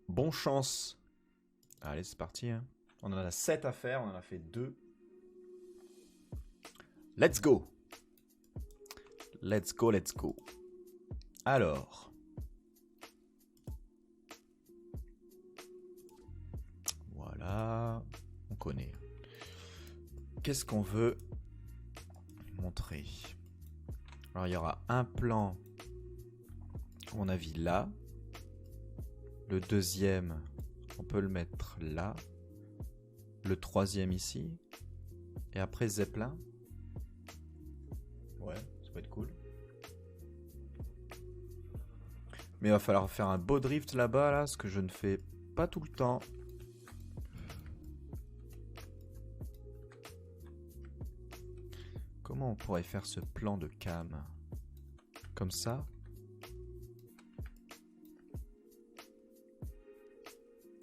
Bon chance. Allez, c'est parti. Hein. On en a 7 à faire, on en a fait 2. Let's go. Let's go, let's go. Alors. Voilà. On connaît. Qu'est-ce qu'on veut montrer? Alors, il y aura un plan, à mon avis, là. Le deuxième, on peut le mettre là. Le troisième ici. Et après, Zeppelin. Ouais, ça peut être cool. Mais il va falloir faire un beau drift là-bas, là, ce que je ne fais pas tout le temps. Comment on pourrait faire ce plan de cam? Comme ça?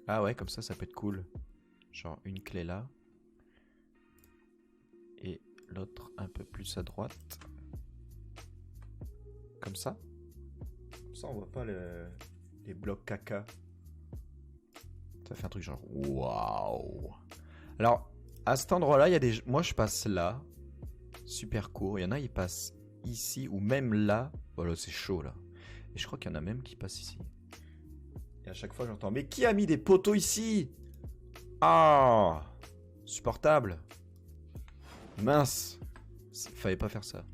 Ah ouais, comme ça peut être cool. Genre une clé là. Et l'autre un peu plus à droite. Comme ça. Comme ça, on voit pas les blocs caca. Ça fait un truc genre waouh. Alors, à cet endroit-là, il y a des... Moi, je passe là. Super court. Il y en a, ils passent ici ou même là. Voilà, c'est chaud là. Et je crois qu'il y en a même qui passent ici. Et à chaque fois, j'entends mais qui a mis des poteaux ici? Ah, supportable. Mince. Fallait pas faire ça.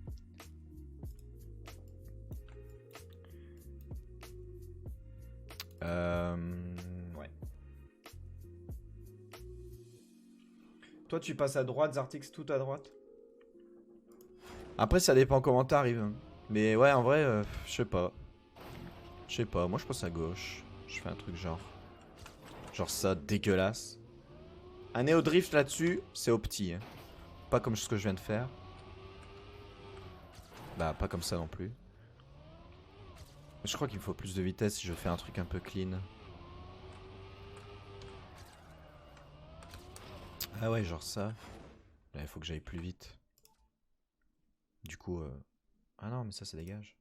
Ouais. Toi, tu passes à droite, Zartix, tout à droite. Après, ça dépend comment t'arrives. Mais ouais, en vrai, je sais pas. Je sais pas, moi je passe à gauche. Je fais un truc genre... Genre ça, dégueulasse. Un néo-drift là-dessus, c'est au petit. Hein. Pas comme ce que je viens de faire. Bah, pas comme ça non plus. Je crois qu'il me faut plus de vitesse si je fais un truc un peu clean. Ah ouais, genre ça. Là, il faut que j'aille plus vite. Du coup... Ah non, mais ça dégage.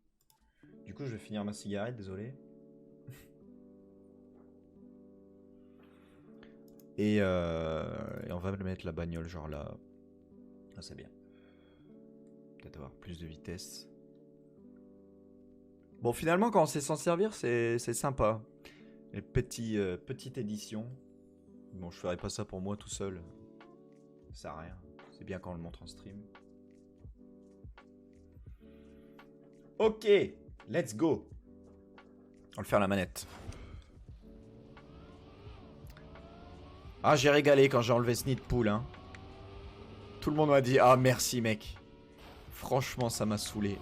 Du coup, je vais finir ma cigarette, désolé. Et on va mettre la bagnole genre là. Ah, c'est bien. Peut-être avoir plus de vitesse. Bon, finalement, quand on sait s'en servir, c'est sympa. Et petite édition. Bon, je ferai pas ça pour moi tout seul. Ça sert à rien. C'est bien quand on le montre en stream. Ok, let's go. On va le faire à la manette. Ah, j'ai régalé quand j'ai enlevé ce nid de poule. Hein. Tout le monde m'a dit, ah merci mec. Franchement, ça m'a saoulé.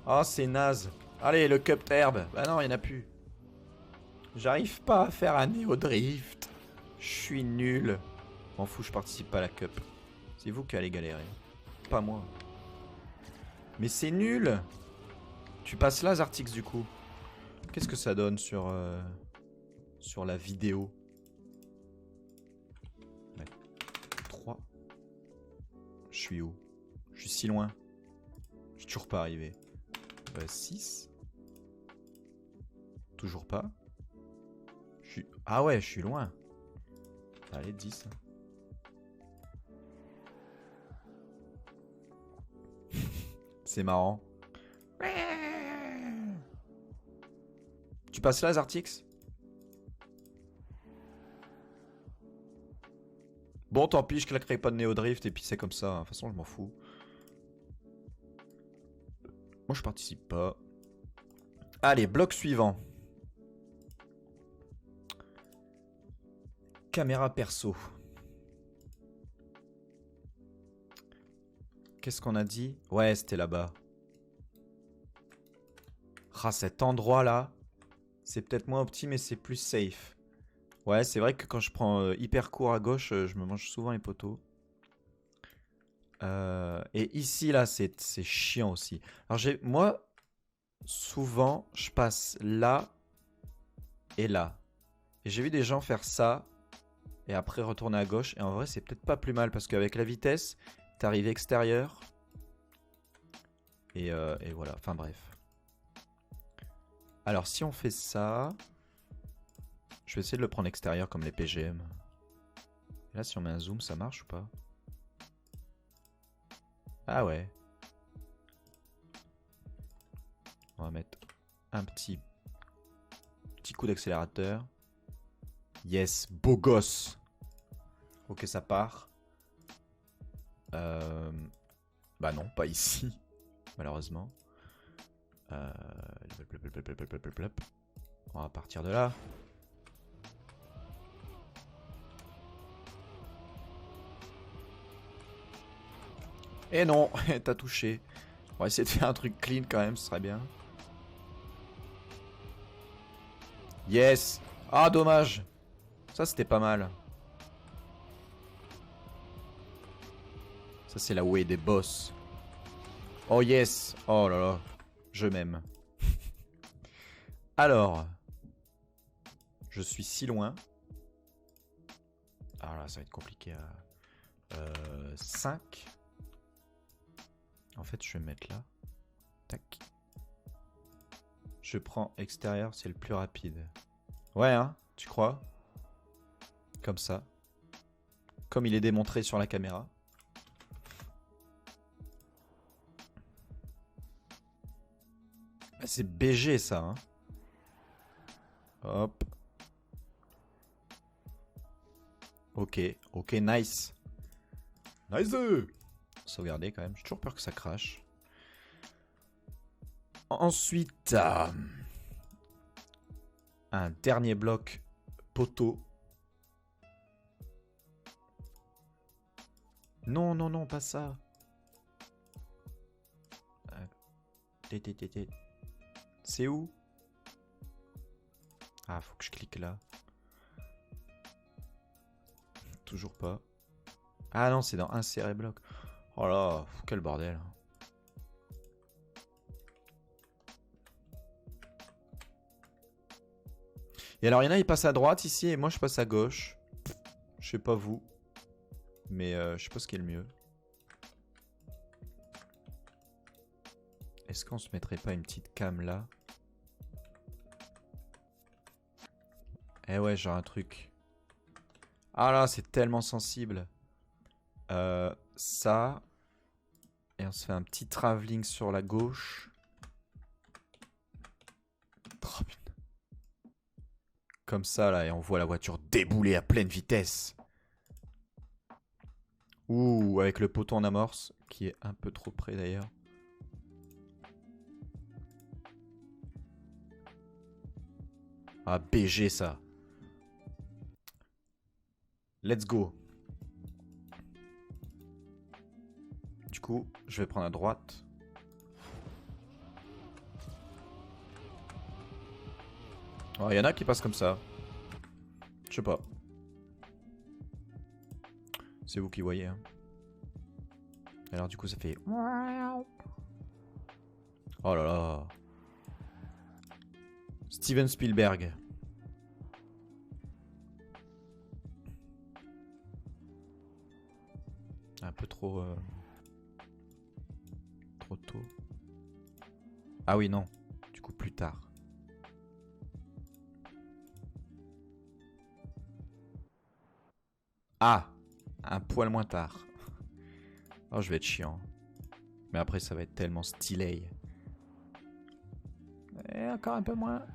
Ah, c'est naze. Allez, le cup herbe. Bah non, il n'y en a plus. J'arrive pas à faire un néo-drift. Je suis nul. M'en fous, je participe pas à la cup. C'est vous qui allez galérer. Pas moi. Mais c'est nul. Tu passes là, Zartix, du coup. Qu'est-ce que ça donne sur la vidéo? 3. Je suis où? Je suis si loin. Je suis toujours pas arrivé. 6. Toujours pas. Ah ouais, je suis loin. Allez, 10. C'est marrant. Tu passes là, Zartix? Bon, tant pis, je claquerai pas de néo-drift et puis c'est comme ça. De toute façon, je m'en fous. Moi, je participe pas. Allez, bloc suivant. Caméra perso. Qu'est-ce qu'on a dit? Ouais, c'était là-bas. Ah, cet endroit-là, c'est peut-être moins opti, mais c'est plus safe. Ouais, c'est vrai que quand je prends hyper court à gauche, je me mange souvent les poteaux. Et ici, là, c'est chiant aussi. Alors, moi, souvent, je passe là et là. Et j'ai vu des gens faire ça et après retourner à gauche. Et en vrai, c'est peut-être pas plus mal parce qu'avec la vitesse, t'arrives extérieur. Et voilà, enfin bref. Alors, si on fait ça... Je vais essayer de le prendre extérieur comme les PGM. Et là, si on met un zoom, ça marche ou pas? Ah ouais. On va mettre un petit coup d'accélérateur. Yes, beau gosse. Ok, ça part. Bah non, pas ici, malheureusement. On va partir de là. Et non, t'as touché. On va essayer de faire un truc clean quand même, ce serait bien. Yes. Ah, dommage. Ça, c'était pas mal. Ça, c'est la way des boss. Oh yes. Oh là là. Je m'aime. Alors. Je suis si loin. Alors là, ça va être compliqué à... 5. En fait, je vais me mettre là. Tac. Je prends extérieur, c'est le plus rapide. Ouais, hein? Tu crois? Comme ça. Comme il est démontré sur la caméra. C'est BG ça, hein. Hop. Ok, ok, nice. Nice. Sauvegarder quand même, j'ai toujours peur que ça crache. Ensuite, un dernier bloc poteau. Non, non, non, pas ça. C'est où? Ah, faut que je clique là. Toujours pas. Ah non, c'est dans insérer bloc. Oh là, quel bordel. Et alors, il y en a, ils passent à droite ici et moi, je passe à gauche. Je sais pas vous. Mais je sais pas ce qui est le mieux. Est-ce qu'on se mettrait pas une petite cam là? Eh ouais, genre un truc. Ah là, c'est tellement sensible. Ça. Et on se fait un petit travelling sur la gauche. Oh, putain. Comme ça là, et on voit la voiture débouler à pleine vitesse. Ouh, avec le poteau en amorce, qui est un peu trop près d'ailleurs. Ah, BG ça. Let's go. Du coup, je vais prendre à droite. Oh, il y en a qui passent comme ça. Je sais pas. C'est vous qui voyez. Hein. Alors du coup, ça fait... Oh là là. Steven Spielberg. Un peu trop... Trop tôt. Ah oui, non. Du coup, plus tard. Ah, un poil moins tard. Oh, je vais être chiant. Mais après, ça va être tellement stylé. Et encore un peu moins.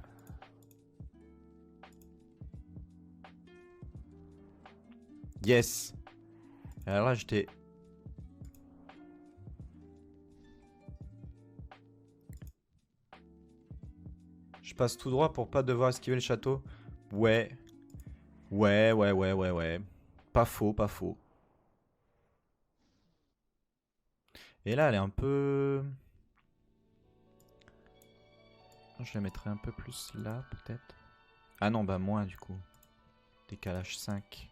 Yes. Alors là, j'étais... Je passe tout droit pour pas devoir esquiver le château. Ouais. Ouais. Pas faux, pas faux. Et là, elle est un peu... Je la mettrais un peu plus là, peut-être. Ah non, bah moins, du coup. Décalage 5.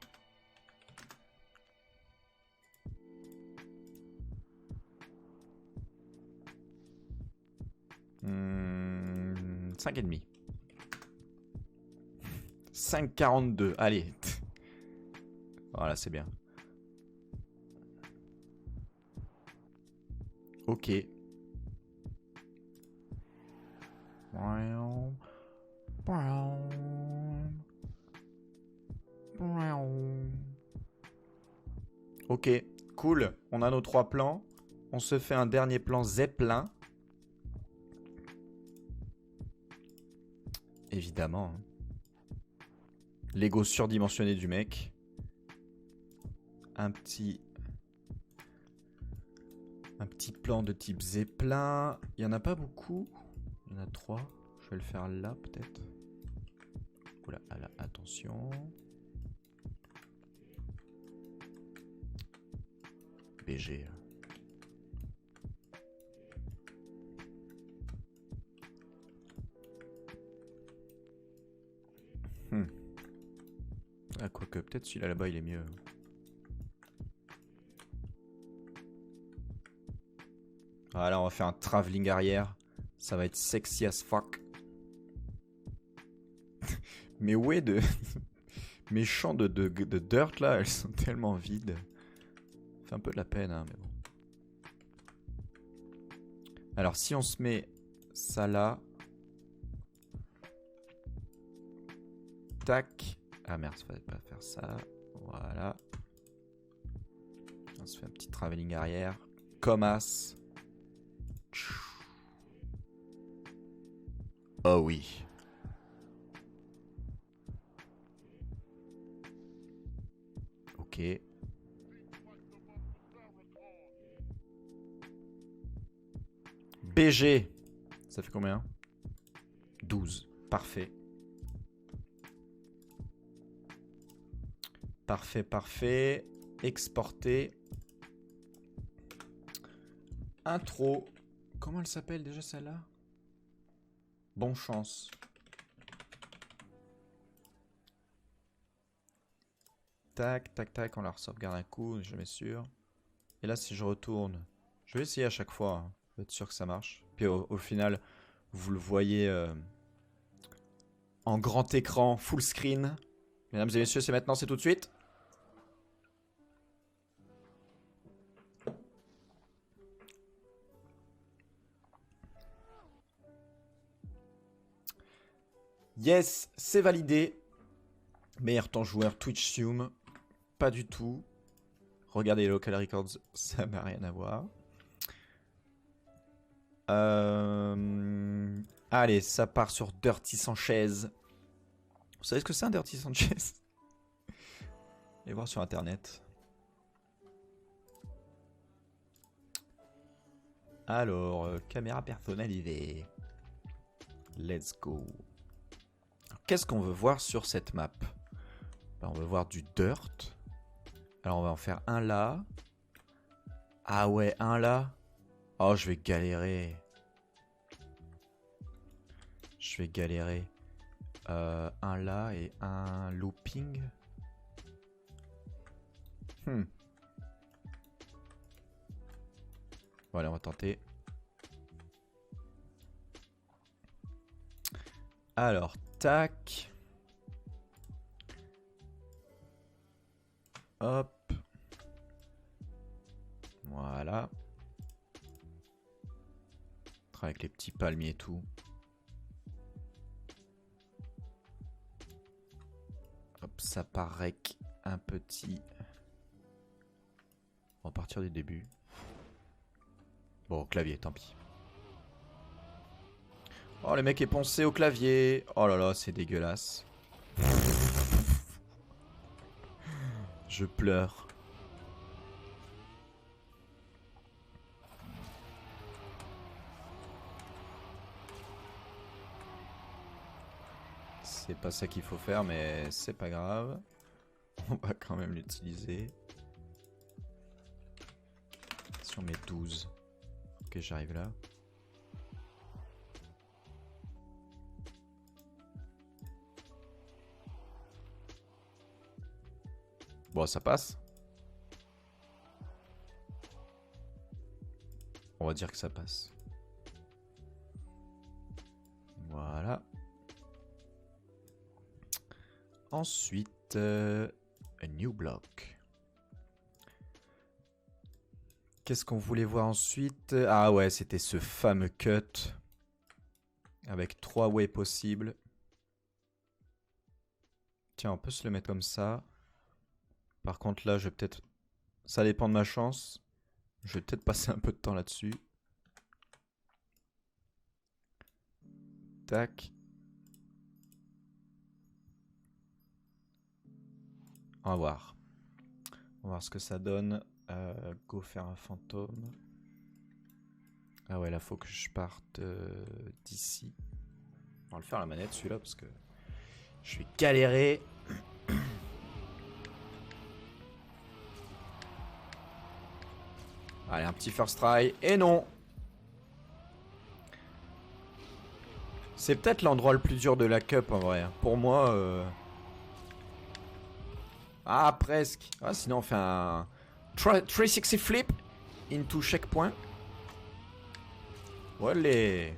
Mmh, 5,5. 5,42. Allez. Voilà, c'est bien. Ok. Ok, cool. On a nos 3 plans. On se fait un dernier plan Zeppelin. Évidemment. Hein. L'ego surdimensionné du mec. Un petit plan de type Zeppelin. Il n'y en a pas beaucoup. Il y en a 3. Je vais le faire là peut-être. Oula, là, attention. BG. Ah, quoique, peut-être celui-là là-bas il est mieux. Voilà, on va faire un travelling arrière. Ça va être sexy as fuck. Mais ouais, mes champs de dirt là, elles sont tellement vides. Ça fait un peu de la peine, hein, mais bon. Alors, si on se met ça là. Tac. Ah merde, il fallait pas faire ça. Voilà. On se fait un petit travelling arrière. Comme as. Oh oui. Ok. BG. Ça fait combien? 12. Parfait. Parfait, parfait. Exporter. Intro. Comment elle s'appelle déjà celle-là? Bonne chance. Tac, tac, tac. On la sauvegarde un coup, jamais sûr. Et là, si je retourne, je vais essayer à chaque fois. Hein. Je vais être sûr que ça marche. Puis au final, vous le voyez en grand écran, full screen. Mesdames et messieurs, c'est maintenant, c'est tout de suite. Yes, c'est validé. Meilleur temps joueur, Twitch Zoom. Pas du tout. Regardez Local Records, ça n'a rien à voir. Allez, ça part sur Dirty Sanchez. Vous savez ce que c'est un Dirty Sanchez? Allez voir sur internet. Alors, caméra personnalisée. Let's go. Qu'est-ce qu'on veut voir sur cette map? Ben, on veut voir du dirt. Alors on va en faire un là. Ah ouais, un là. Oh, je vais galérer. Je vais galérer. Un là et un looping. Voilà, on va tenter. Alors, tac. Hop. Voilà. Avec les petits palmiers et tout. Hop, ça paraît un petit... On va partir du début. Bon, clavier, tant pis. Oh, le mec est poncé au clavier. Oh là là, c'est dégueulasse. Je pleure. C'est pas ça qu'il faut faire, mais c'est pas grave. On va quand même l'utiliser. Si on met 12. Ok, j'arrive là. Bon, ça passe. On va dire que ça passe. Voilà. Ensuite, a new block. Qu'est-ce qu'on voulait voir ensuite? Ah ouais, c'était ce fameux cut. Avec 3 ways possibles. Tiens, on peut se le mettre comme ça. Par contre, là, je vais peut-être Ça dépend de ma chance. Je vais peut-être passer un peu de temps là-dessus. Tac. On va voir. On va voir ce que ça donne. Go faire un fantôme. Ah ouais, là faut que je parte d'ici. On va le faire à la manette celui-là parce que je vais galérer. Allez, un petit first try. Et non. C'est peut-être l'endroit le plus dur de la cup en vrai. Pour moi... Ah, presque. Ah, sinon on fait un 360 flip into checkpoint. Voilà.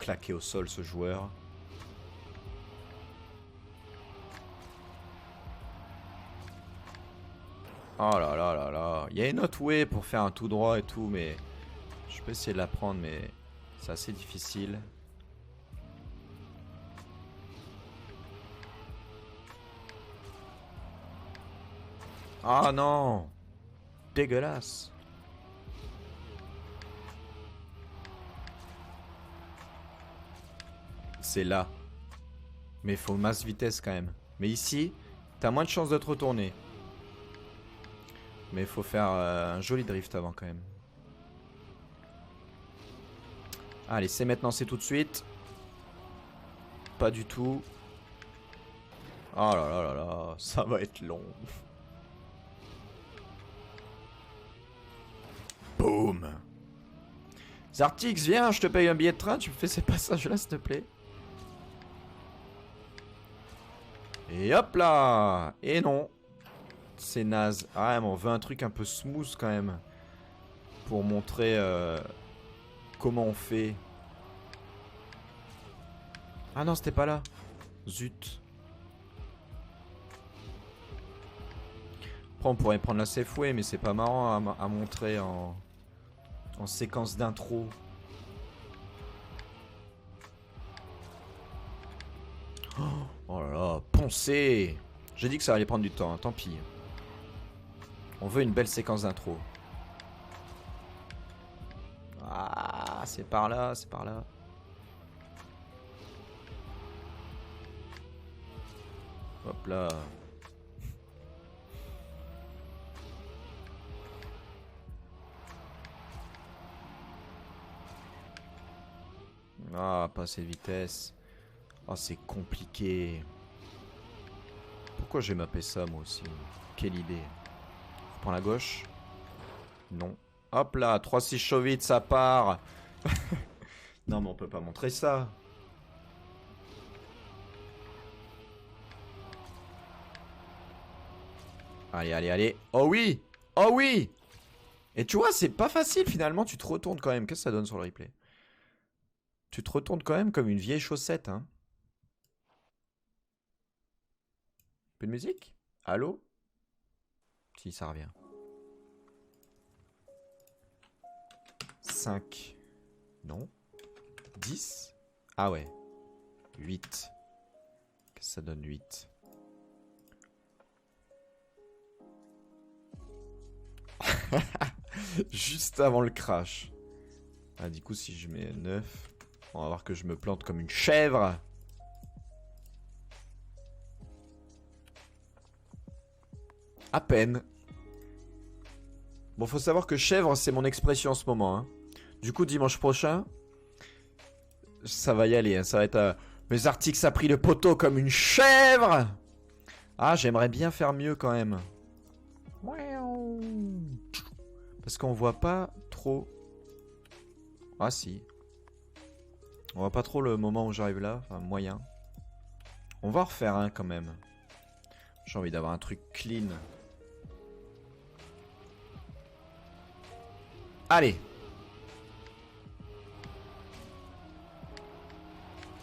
Claqué au sol ce joueur. Oh là là là là. Il y a une autre way pour faire un tout droit et tout, mais je peux essayer de la prendre, mais c'est assez difficile. Ah non. Dégueulasse. C'est là. Mais il faut masse vitesse quand même. Mais ici, t'as moins de chances de te retourner. Mais il faut faire un joli drift avant quand même. Allez, c'est maintenant, c'est tout de suite. Pas du tout. Oh là là là là, ça va être long. Boum. Zartix, viens, je te paye un billet de train, tu me fais ces passages-là, s'il te plaît. Et hop là. Et non. C'est naze. Ah, mais on veut un truc un peu smooth quand même. Pour montrer comment on fait. Ah non, c'était pas là. Zut. Après, on pourrait prendre la safe way, mais c'est pas marrant à montrer en séquence d'intro. Oh là là, poncé. J'ai dit que ça allait prendre du temps, hein, tant pis. On veut une belle séquence d'intro. Ah, c'est par là, c'est par là. Hop là. Ah, pas assez de vitesse. Oh, c'est compliqué. Pourquoi j'ai mappé ça, moi aussi? Quelle idée. On prend la gauche. Non. Hop là, 3-6 chauds ça part. Non, mais on peut pas montrer ça. Allez, allez, allez. Oh oui! Oh oui! Et tu vois, c'est pas facile finalement, tu te retournes quand même. Qu'est-ce que ça donne sur le replay? Tu te retournes quand même comme une vieille chaussette, hein. Peu de musique? Allô? Si, ça revient. 5. Non. 10. Ah ouais. 8. Qu'est-ce que ça donne 8? Juste avant le crash. Ah, du coup, si je mets 9, on va voir que je me plante comme une chèvre. À peine. Bon, faut savoir que chèvre, c'est mon expression en ce moment. Hein. Du coup, dimanche prochain, ça va y aller. Hein. Ça va être... Mes Artix a pris le poteau comme une chèvre. Ah, j'aimerais bien faire mieux quand même. Parce qu'on voit pas trop... Ah si. On voit pas trop le moment où j'arrive là. Enfin, moyen. On va en refaire un quand même. J'ai envie d'avoir un truc clean. Allez.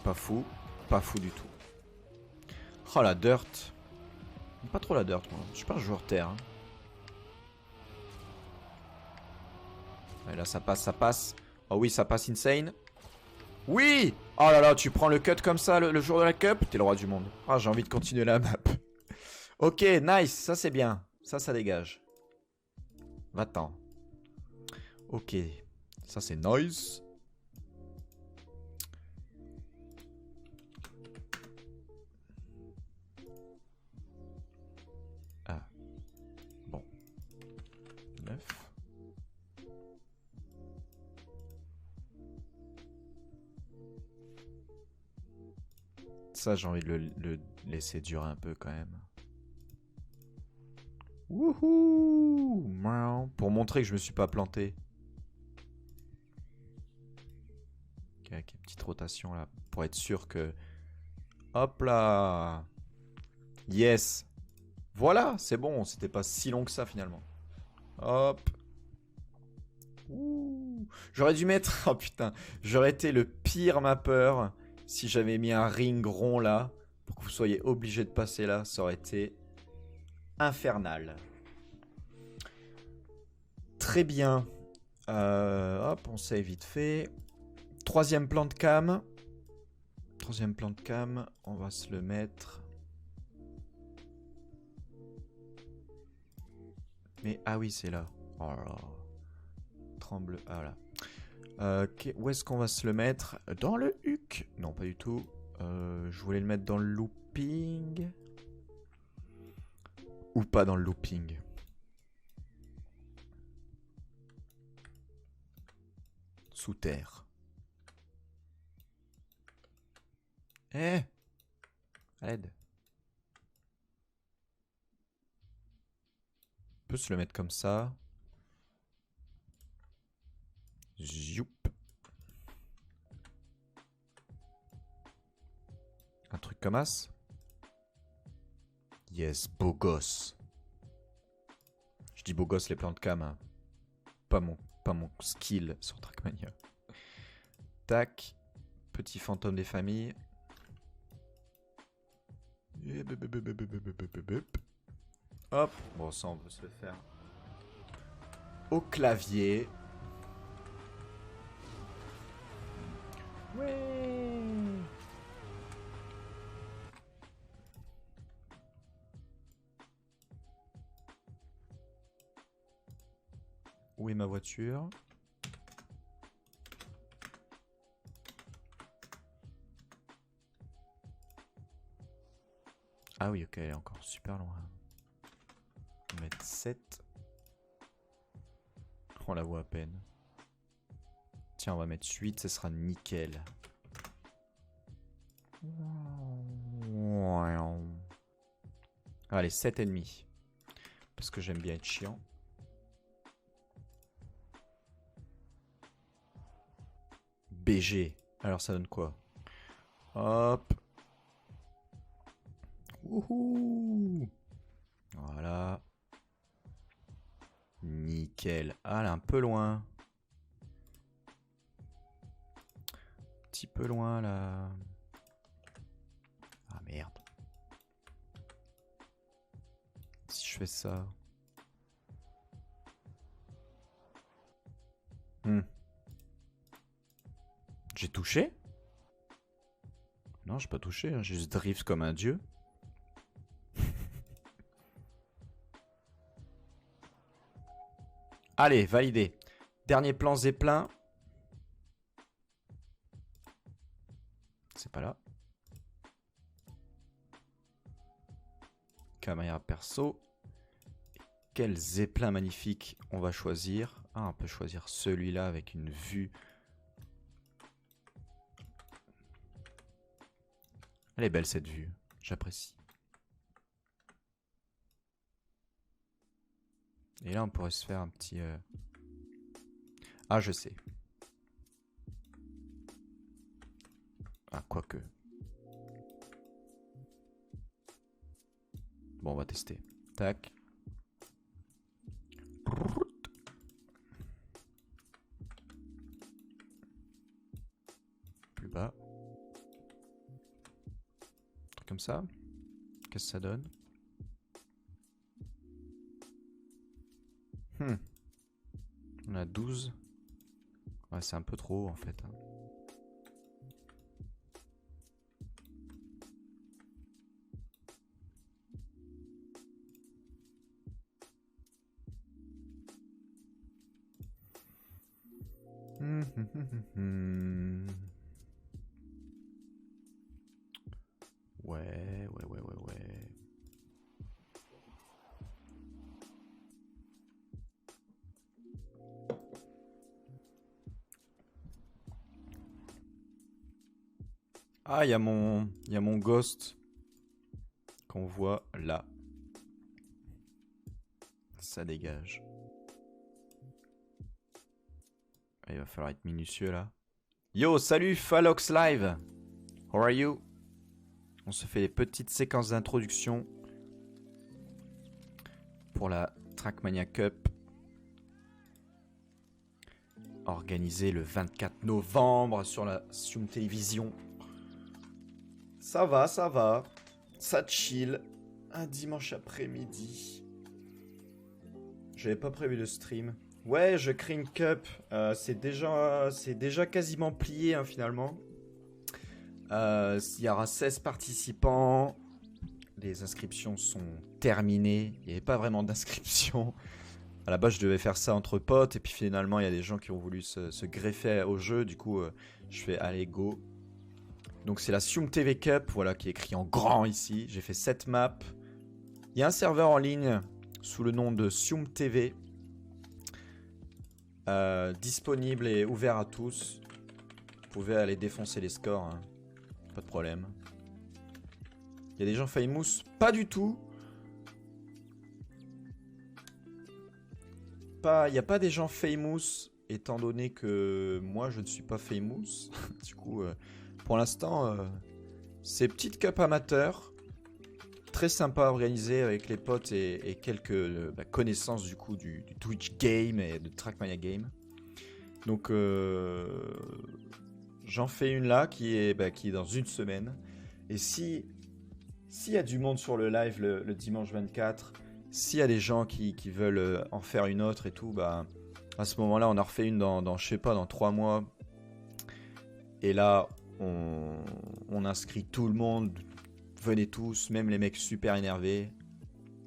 Pas fou. Pas fou du tout. Oh la dirt. Pas trop la dirt moi. Je suis pas un joueur terre. Hein. Et là ça passe, ça passe. Oh oui, ça passe insane. Oui. Oh là là, tu prends le cut comme ça le jour de la cup. T'es le roi du monde. Ah, j'ai envie de continuer la map. Ok, nice. Ça c'est bien. Ça dégage. Va-t'en. Ok. Ça, c'est nice. Ah. Bon. 9. Ça, j'ai envie de le laisser durer un peu quand même. Wouhou! Pour montrer que je me suis pas planté. Ok, une petite rotation là. Pour être sûr que... Hop là! Yes! Voilà, c'est bon. C'était pas si long que ça finalement. Hop. Ouh. J'aurais dû mettre... Oh putain. J'aurais été le pire mappeur si j'avais mis un ring rond là. Pour que vous soyez obligé de passer là. Ça aurait été infernal. Très bien. Hop, on save vite fait. Troisième plan de cam. Troisième plan de cam. On va se le mettre. Mais, ah oui, c'est là. Oh là là. Tremble. Ah là. Où est-ce qu'on va se le mettre? Dans le huc? Non, pas du tout. Je voulais le mettre dans le looping. Ou pas dans le looping. Sous terre. Eh, à l'aide. On peut se le mettre comme ça. Zoup. Un truc comme as. Yes, beau gosse. Je dis beau gosse les plans de cam. Hein. Pas mon skill sur Trackmania. Tac. Petit fantôme des familles. Hop. Bon, ça, on peut se le faire. Au clavier. Ouais. Où est ma voiture? Ah oui, ok, elle est encore super loin. On va mettre 7. On la voit à peine. Tiens, on va mettre 8, ce sera nickel. Allez, 7,5. Parce que j'aime bien être chiant. BG. Alors ça donne quoi? Hop. Wouhou. Voilà. Nickel. Ah, elle est un peu loin. Un petit peu loin là. Ah merde. Si je fais ça. J'ai touché? Non, j'ai pas touché. Hein. J'ai juste drift comme un dieu. Allez, validé. Dernier plan Zeppelin. C'est pas là. Caméra perso. Quel Zeppelin magnifique on va choisir. Ah, on peut choisir celui-là avec une vue. Elle est belle cette vue. J'apprécie. Et là, on pourrait se faire un petit... Ah, je sais. Ah, quoique. Bon, on va tester. Tac. Plus bas. Un truc comme ça. Qu'est-ce que ça donne? On a 12. Ouais, c'est un peu trop en fait. Hein. Ouais. Ah, il y a mon ghost qu'on voit là. Ça dégage. Ah, il va falloir être minutieux là. Yo, salut Phalox Live. How are you? On se fait des petites séquences d'introduction pour la Trackmania Cup organisée le 24 novembre sur la Sium Télévision. Ça va, ça chill. Un dimanche après-midi. J'avais pas prévu de stream. Ouais, je crée une cup. C'est déjà quasiment plié hein, finalement. Il y aura 16 participants. Les inscriptions sont terminées. Il n'y avait pas vraiment d'inscription. À la base, je devais faire ça entre potes. Et puis finalement, il y a des gens qui ont voulu se greffer au jeu. Du coup, je fais allez, go. Donc c'est la Sium TV Cup, voilà, qui est écrit en grand ici. J'ai fait 7 maps. Il y a un serveur en ligne sous le nom de Sium TV. Disponible et ouvert à tous. Vous pouvez aller défoncer les scores, hein. Pas de problème. Il y a des gens famous? Pas du tout. Il n'y a pas des gens famous, étant donné que moi je ne suis pas famous. Du coup, pour l'instant, c'est petite cup amateur. Très sympa à organiser avec les potes et quelques connaissances du coup du Twitch game et de Trackmania game. Donc j'en fais une là qui est dans une semaine. Et s'il y a du monde sur le live le dimanche 24, s'il y a des gens qui veulent en faire une autre et tout, à ce moment-là on en refait une dans je sais pas, dans 3 mois. Et là on inscrit tout le monde. Venez tous, même les mecs super énervés.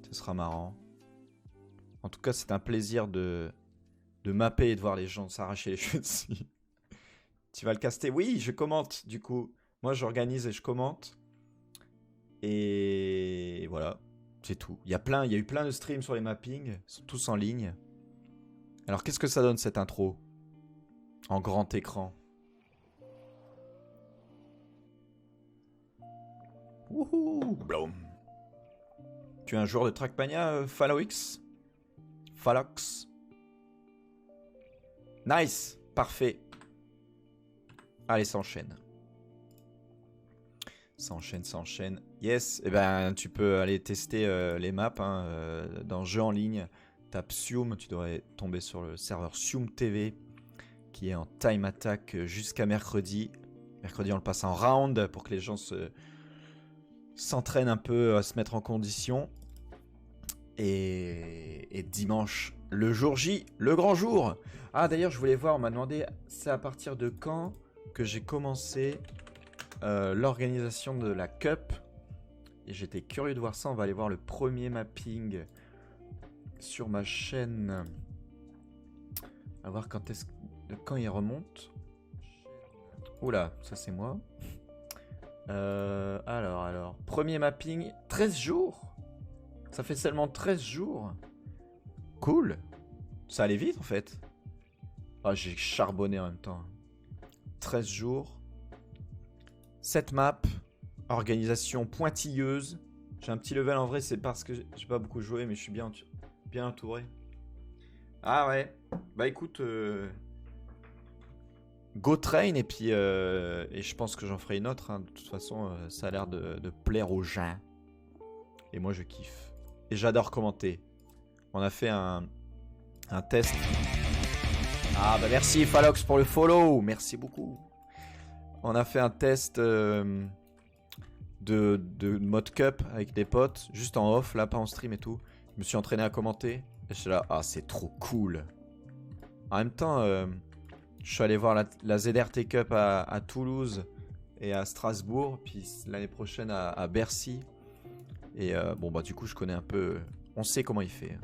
Ce sera marrant. En tout cas, c'est un plaisir de mapper et de voir les gens s'arracher les cheveux dessus. Tu vas le caster? Oui, je commente du coup. Moi, j'organise et je commente. Et voilà, c'est tout. Il y a eu plein de streams sur les mappings. Ils sont tous en ligne. Alors, qu'est-ce que ça donne cette intro? En grand écran. Wouhou, bloom. Tu es un joueur de Trackmania, Phalox? Phalox? Nice, parfait. Allez, ça enchaîne. Ça enchaîne. Yes, et tu peux aller tester les maps hein, dans jeu en ligne. Tape Sium, tu devrais tomber sur le serveur Sium TV qui est en time attack jusqu'à mercredi. Mercredi, on le passe en round pour que les gens s'entraînent un peu à se mettre en condition. Et dimanche, le jour J, le grand jour. Ah d'ailleurs je voulais voir, on m'a demandé c'est à partir de quand que j'ai commencé l'organisation de la Cup. Et j'étais curieux de voir ça, on va aller voir le premier mapping sur ma chaîne. À voir quand il remonte. Oula, ça c'est moi. Alors, premier mapping, 13 jours. Ça fait seulement 13 jours. Cool. Ça allait vite en fait. Ah, j'ai charbonné en même temps. 13 jours. 7 maps. Organisation pointilleuse. J'ai un petit level en vrai, c'est parce que j'ai pas beaucoup joué, mais je suis bien entouré. Ah ouais. Bah écoute, go train et puis et je pense que j'en ferai une autre. Hein. De toute façon, ça a l'air de plaire aux gens. Et moi je kiffe. Et j'adore commenter. On a fait un test. Ah bah merci Phalox pour le follow. Merci beaucoup. On a fait un test de mode cup avec des potes. Juste en off, là, pas en stream et tout. Je me suis entraîné à commenter. Et je suis là, ah c'est trop cool. En même temps, je suis allé voir la ZRT Cup à Toulouse et à Strasbourg. Puis l'année prochaine à Bercy. Et bon bah du coup je connais un peu, on sait comment il fait.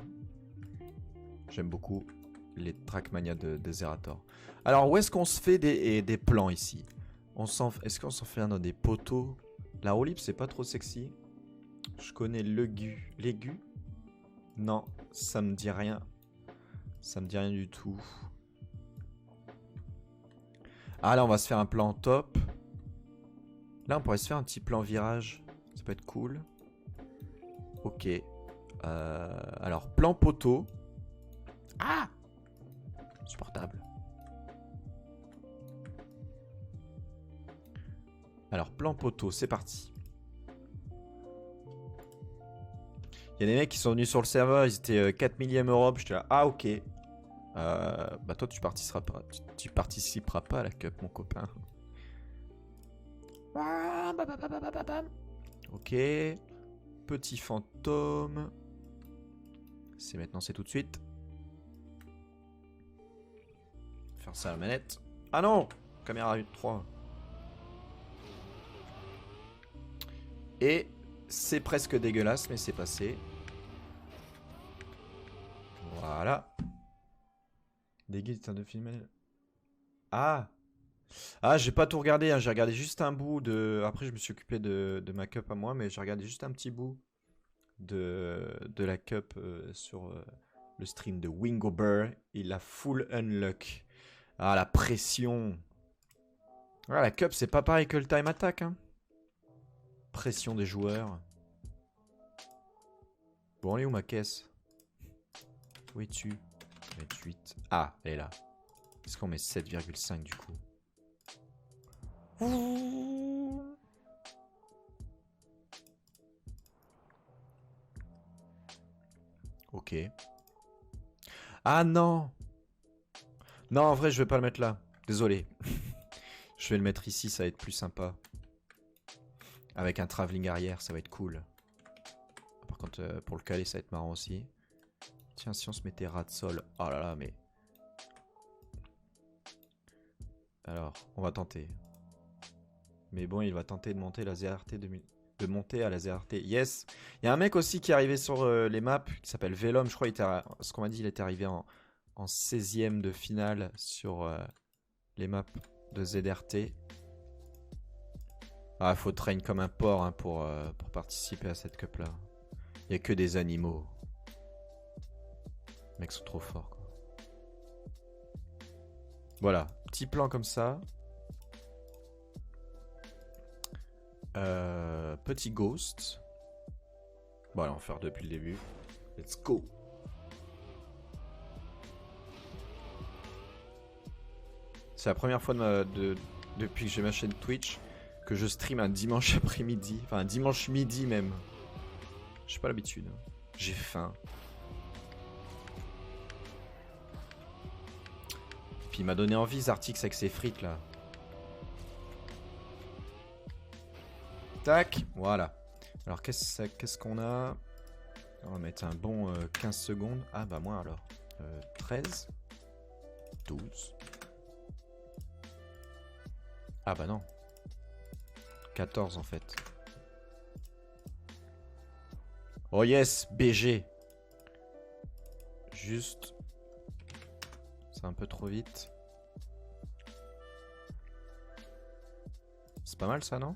J'aime beaucoup. les Trackmania de Zerator. Alors, où est-ce qu'on se fait des plans ici? Est-ce qu'on s'en fait un dans des poteaux? La roue libre, c'est pas trop sexy. Je connais l'aigu. Non, ça me dit rien. Ça me dit rien du tout. Ah, là, on va se faire un plan top. Là, on pourrait se faire un petit plan virage. Ça peut être cool. Ok. Alors, plan poteau. Ah! Supportable. Alors, plan poteau, c'est parti. Il y a des mecs qui sont venus sur le serveur, ils étaient 4 millième Europe. J'étais là, ah ok. Bah toi, tu participeras pas à la cup, mon copain. Ok. Petit fantôme. C'est maintenant, c'est tout de suite. Faire ça à la manette. Ah non! Caméra 3. Et c'est presque dégueulasse, mais c'est passé. Voilà. Des guides de film. Ah! Ah, j'ai pas tout regardé, hein. J'ai regardé juste un bout de. Après, je me suis occupé de ma cup à moi, mais j'ai regardé juste un petit bout de la cup sur le stream de Wingober. Il a full unlock. Ah, la pression. Ah, la cup, c'est pas pareil que le time attack, hein. Pression des joueurs. Bon, elle est où ma caisse? Où es-tu? 28. Ah, elle est là. Est-ce qu'on met 7,5 du coup? Ok. Ah non! Non, en vrai, je vais pas le mettre là. Désolé. Je vais le mettre ici, ça va être plus sympa. Avec un travelling arrière, ça va être cool. Par contre, pour le caler, ça va être marrant aussi. Tiens, si on se mettait ras de sol. Oh là là, mais... Alors, on va tenter. Mais bon, il va tenter de monter la ZRT 2000. De monter à la ZRT. Yes! Il y a un mec aussi qui est arrivé sur les maps, qui s'appelle Velom. Je crois qu'il était, ce qu'on m'a dit, il était arrivé en 16ème de finale sur les maps de ZRT. Ah, faut train comme un porc hein, pour participer à cette cup là. Il y a que des animaux. Les mecs sont trop forts quoi. Voilà, petit plan comme ça. Petit ghost. Bon, allez, on va faire depuis le début. Let's go. C'est la première fois depuis que j'ai ma chaîne Twitch que je stream un dimanche après-midi. Enfin, un dimanche midi même. J'ai pas l'habitude. J'ai faim. Puis il m'a donné envie, Zartix, avec ses frites là. Tac, voilà. Alors qu'est-ce qu'on a? On va mettre un bon 15 secondes. Ah bah moi alors. 13. 12. Ah bah non. 14 en fait. Oh yes, BG. Juste. C'est un peu trop vite. C'est pas mal ça, non?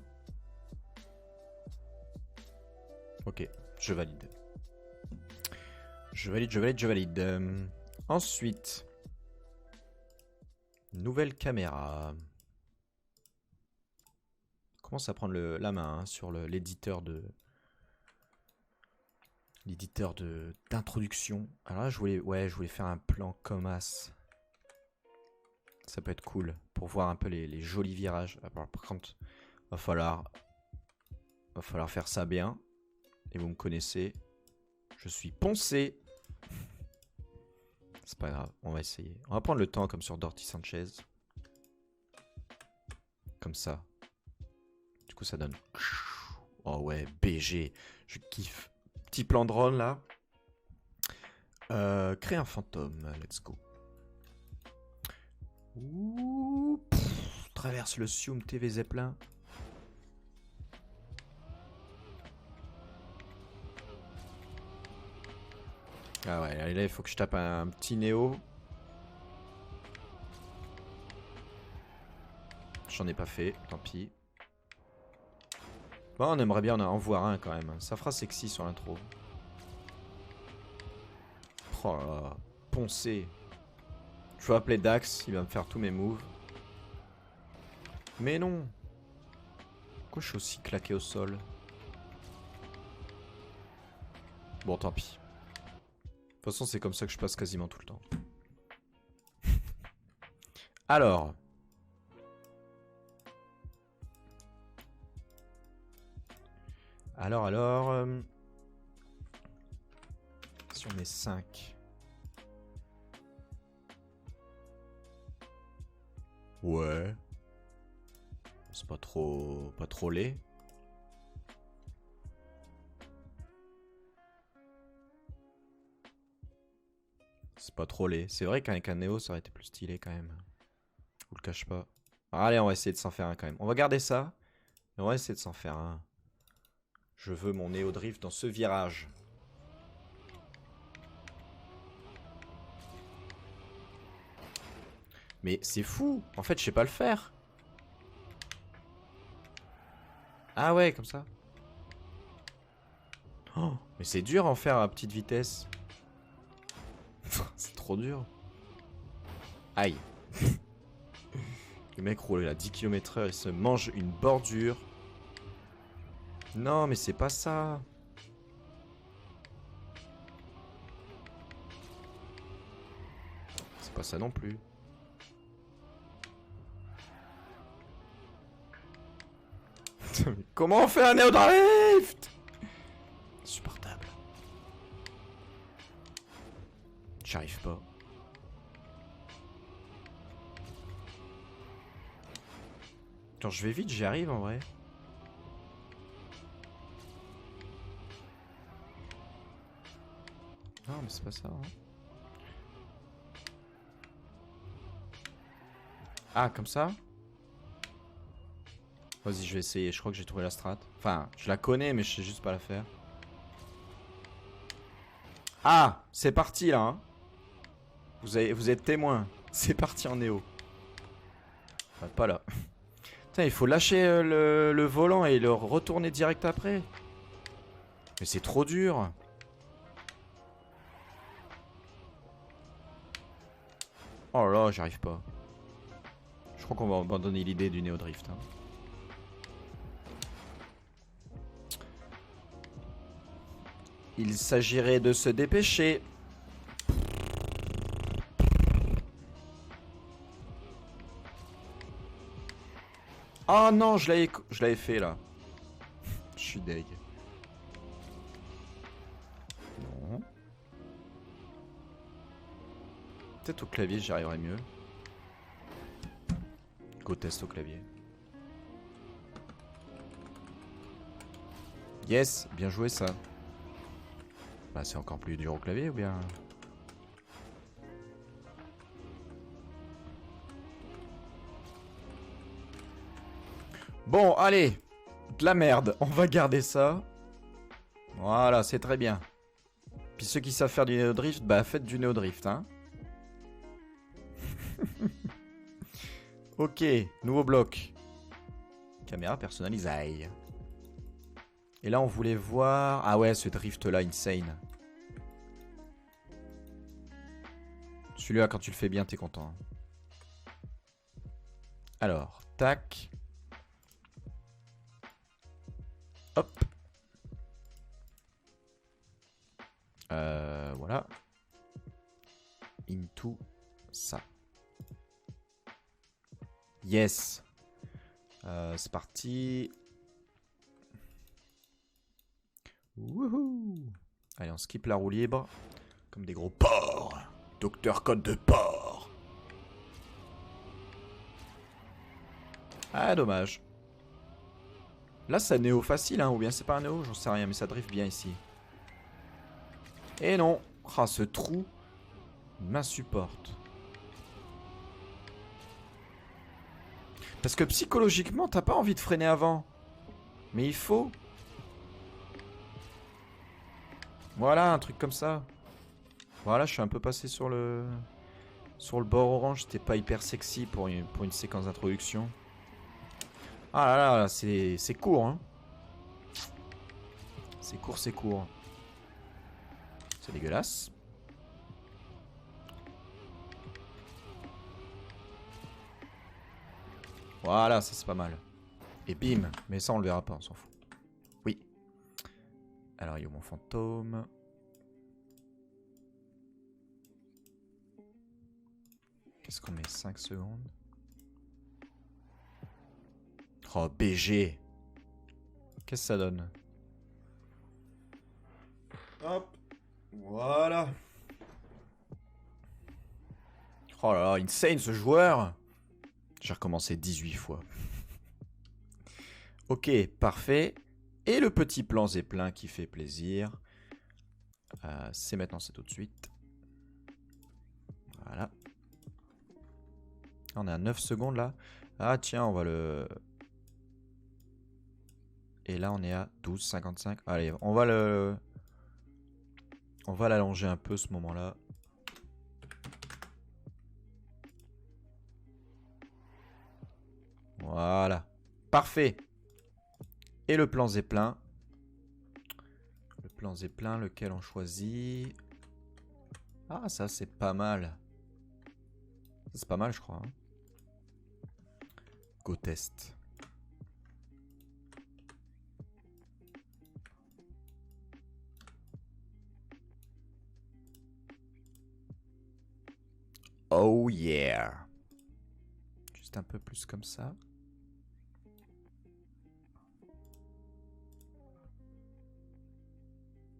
Ok, je valide. Je valide. Ensuite. Nouvelle caméra. Commence à prendre la main hein, sur l'éditeur d'introduction. Alors là, je voulais faire un plan comme as. Ça peut être cool pour voir un peu les jolis virages. Par contre, va falloir faire ça bien. Et vous me connaissez, je suis poncé. C'est pas grave, on va essayer. On va prendre le temps comme sur Dorty Sanchez. Comme ça. Du coup, ça donne... Oh ouais, BG. Je kiffe. Petit plan drone là. Créer un fantôme. Let's go. Ouh, traverse le Sium TV Zeppelin. Ah ouais, là il faut que je tape un petit Néo. J'en ai pas fait, tant pis. Bon, on aimerait bien en voir un quand même. Ça fera sexy sur l'intro. Oh là là, poncé. Je vais appeler Dax, il va me faire tous mes moves. Mais non. Pourquoi je suis aussi claqué au sol? Bon, tant pis. De toute façon, c'est comme ça que je passe quasiment tout le temps. Alors. Si on met 5. Ouais. C'est pas trop laid. C'est pas trop laid. C'est vrai qu'avec un Néo, ça aurait été plus stylé quand même. Je vous le cache pas. Allez, on va essayer de s'en faire un quand même. On va garder ça. Et on va essayer de s'en faire un. Je veux mon Néo Drift dans ce virage. Mais c'est fou. En fait, je sais pas le faire. Ah ouais, comme ça. Oh, mais c'est dur en faire à petite vitesse. C'est trop dur. Aïe. Le mec roule à 10 km/h, il se mange une bordure. Non, mais c'est pas ça. C'est pas ça non plus. Comment on fait un Néo Drift? Insupportable. J'arrive pas. Quand je vais vite, j'y arrive en vrai. Non, mais c'est pas ça. Hein. Ah, comme ça? Vas-y, je vais essayer. Je crois que j'ai trouvé la strat. Enfin, je la connais, mais je sais juste pas la faire. Ah, c'est parti là. Hein. Vous êtes témoin. C'est parti en néo. Enfin, pas là. Putain, il faut lâcher le volant et le retourner direct après. Mais c'est trop dur. Oh là là, j'arrive pas. Je crois qu'on va abandonner l'idée du néo drift. Hein. Il s'agirait de se dépêcher. Oh non, je l'avais fait là. Je suis deg. Non. Peut-être au clavier, j'y arriverai mieux. Go test au clavier. Yes, bien joué ça. Bah c'est encore plus dur au clavier ou bien... Bon, allez. De la merde. On va garder ça. Voilà, c'est très bien. Puis ceux qui savent faire du néo-drift, bah faites du néo-drift, hein. Ok, nouveau bloc. Caméra personnalisée. Et là, on voulait voir... Ah ouais, ce drift-là, insane. Celui-là, quand tu le fais bien, t'es content. Alors, tac. Hop. Voilà. Into ça. Yes. C'est parti. Wouhou. Allez, on skip la roue libre. Comme des gros porcs. Docteur Code de porc. Ah, dommage. Là, c'est un néo facile, hein, ou bien c'est pas un néo, j'en sais rien, mais ça drift bien ici. Et non. Ah, ce trou m'insupporte. Parce que psychologiquement, t'as pas envie de freiner avant. Mais il faut. Voilà, un truc comme ça. Voilà, je suis un peu passé sur le bord orange. C'était pas hyper sexy pour une séquence d'introduction. Ah là là, c'est court, hein. C'est court, c'est court. C'est dégueulasse. Voilà, ça c'est pas mal. Et bim. Mais ça on le verra pas, on s'en fout. Oui. Alors il y a mon fantôme. Qu'est-ce qu'on met? 5 secondes. Oh, BG. Qu'est-ce que ça donne? Hop. Voilà. Oh là là, insane ce joueur. J'ai recommencé 18 fois. Ok, parfait. Et le petit plan Zeppelin qui fait plaisir. C'est maintenant, c'est tout de suite. Voilà. On est à 9 secondes là. Ah tiens, on va le... Et là on est à 12,55. Allez, on va le... On va l'allonger un peu ce moment-là. Voilà. Parfait. Et le plan Zeppelin. Le plan Zeppelin, lequel on choisit? Ah, ça c'est pas mal. C'est pas mal, je crois. Hein. Go test. Oh yeah. Juste un peu plus comme ça.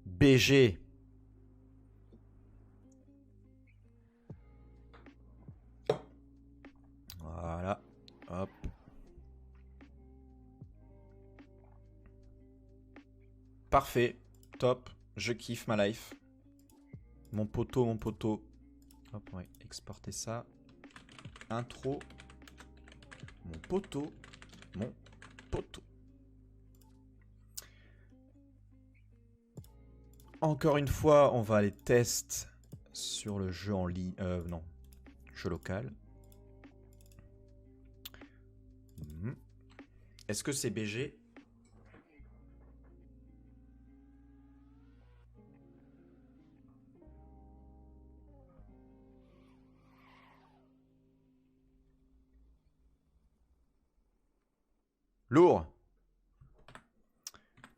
BG. Voilà. Hop. Parfait. Top. Je kiffe ma life. Mon poteau, mon poteau. Hop, on va exporter ça. Intro. Mon poteau. Mon poteau. Encore une fois, on va aller test sur le jeu en ligne. Non. Jeu local. Est-ce que c'est BG? Lourd.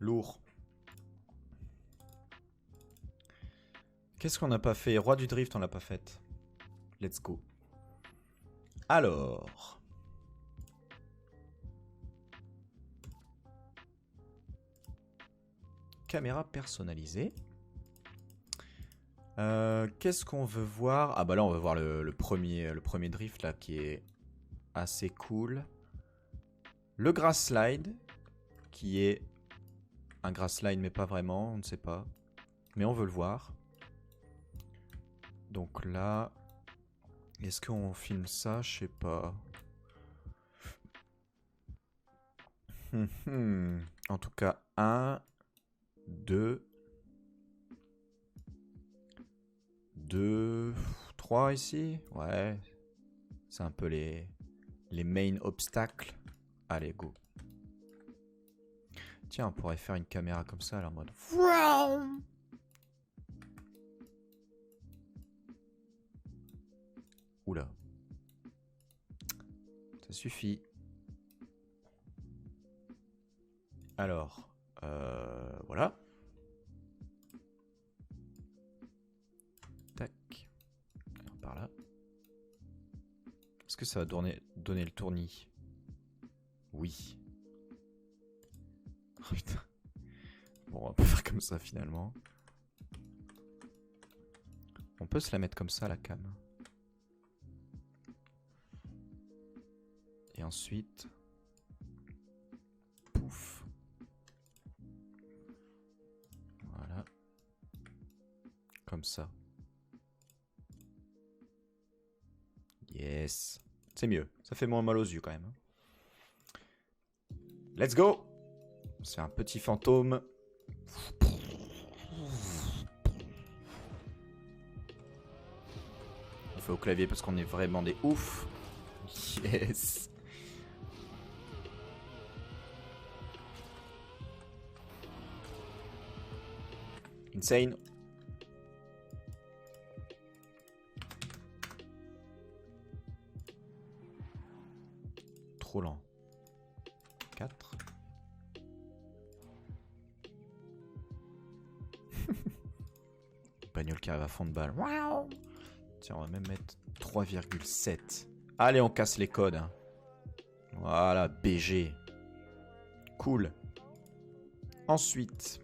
Lourd. Qu'est-ce qu'on n'a pas fait? Roi du drift, on l'a pas faite. Let's go. Alors. Caméra personnalisée. Qu'est-ce qu'on veut voir? Ah bah là on veut voir le premier drift là qui est assez cool. Le grass slide qui est un grass slide mais pas vraiment, on ne sait pas. Mais on veut le voir. Donc là, est-ce qu'on filme ça? Je sais pas. En tout cas, 1, 2, 3 ici. Ouais. C'est un peu les main obstacles. Allez, go. Tiens, on pourrait faire une caméra comme ça, là, en mode... Oula. Ça suffit. Alors, voilà. Tac. Alors, par là. Est-ce que ça va donner le tournis? Oui. Oh putain. Bon, on peut faire comme ça finalement. On peut se la mettre comme ça, la cam. Et ensuite... Pouf. Voilà. Comme ça. Yes. C'est mieux. Ça fait moins mal aux yeux quand même. Let's go. C'est un petit fantôme. On fait au clavier parce qu'on est vraiment des oufs. Yes. Insane. Trop lent. 4. Bagnole qui arrive à fond de balle. Wow. Tiens, on va même mettre 3,7. Allez, on casse les codes. Hein. Voilà, BG. Cool. Ensuite.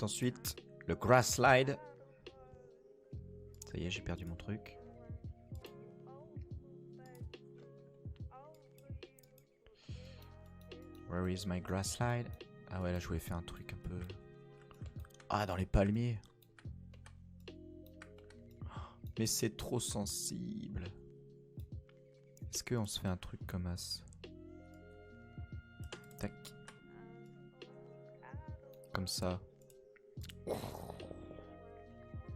Ensuite. Le grass slide. Ça y est, j'ai perdu mon truc. Where is my grass slide? Ah ouais, là je voulais faire un truc un peu... Ah, dans les palmiers. Mais c'est trop sensible. Est-ce qu'on se fait un truc comme as? Tac. Comme ça.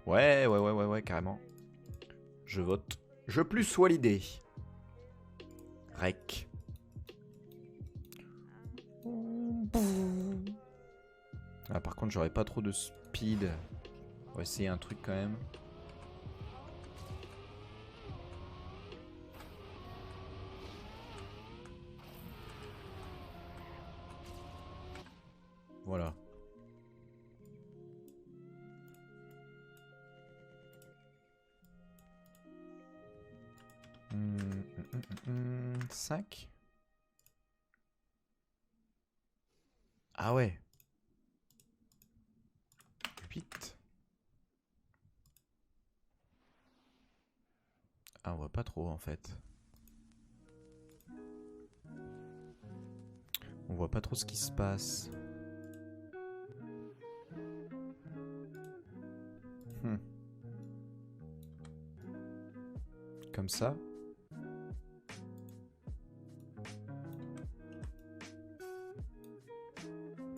Ouais, carrément. Je vote. Je plus sois l'idée. Rec. Ah, par contre, j'aurais pas trop de speed. On va essayer un truc quand même. Voilà. Cinq. Ah ouais. 8. Ah, on voit pas trop en fait. On voit pas trop ce qui se passe. Comme ça.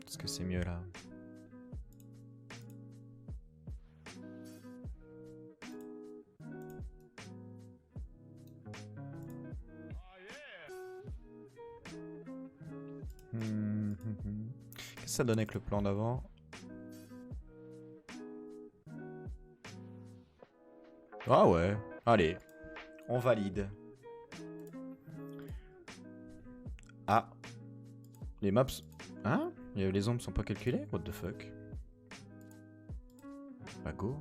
Est-ce que c'est mieux là? Qu'est-ce que ça donne avec le plan d'avant? Ah ouais, allez, on valide. Ah, les maps... Hein? Les ombres sont pas calculées? What the fuck? Bah go.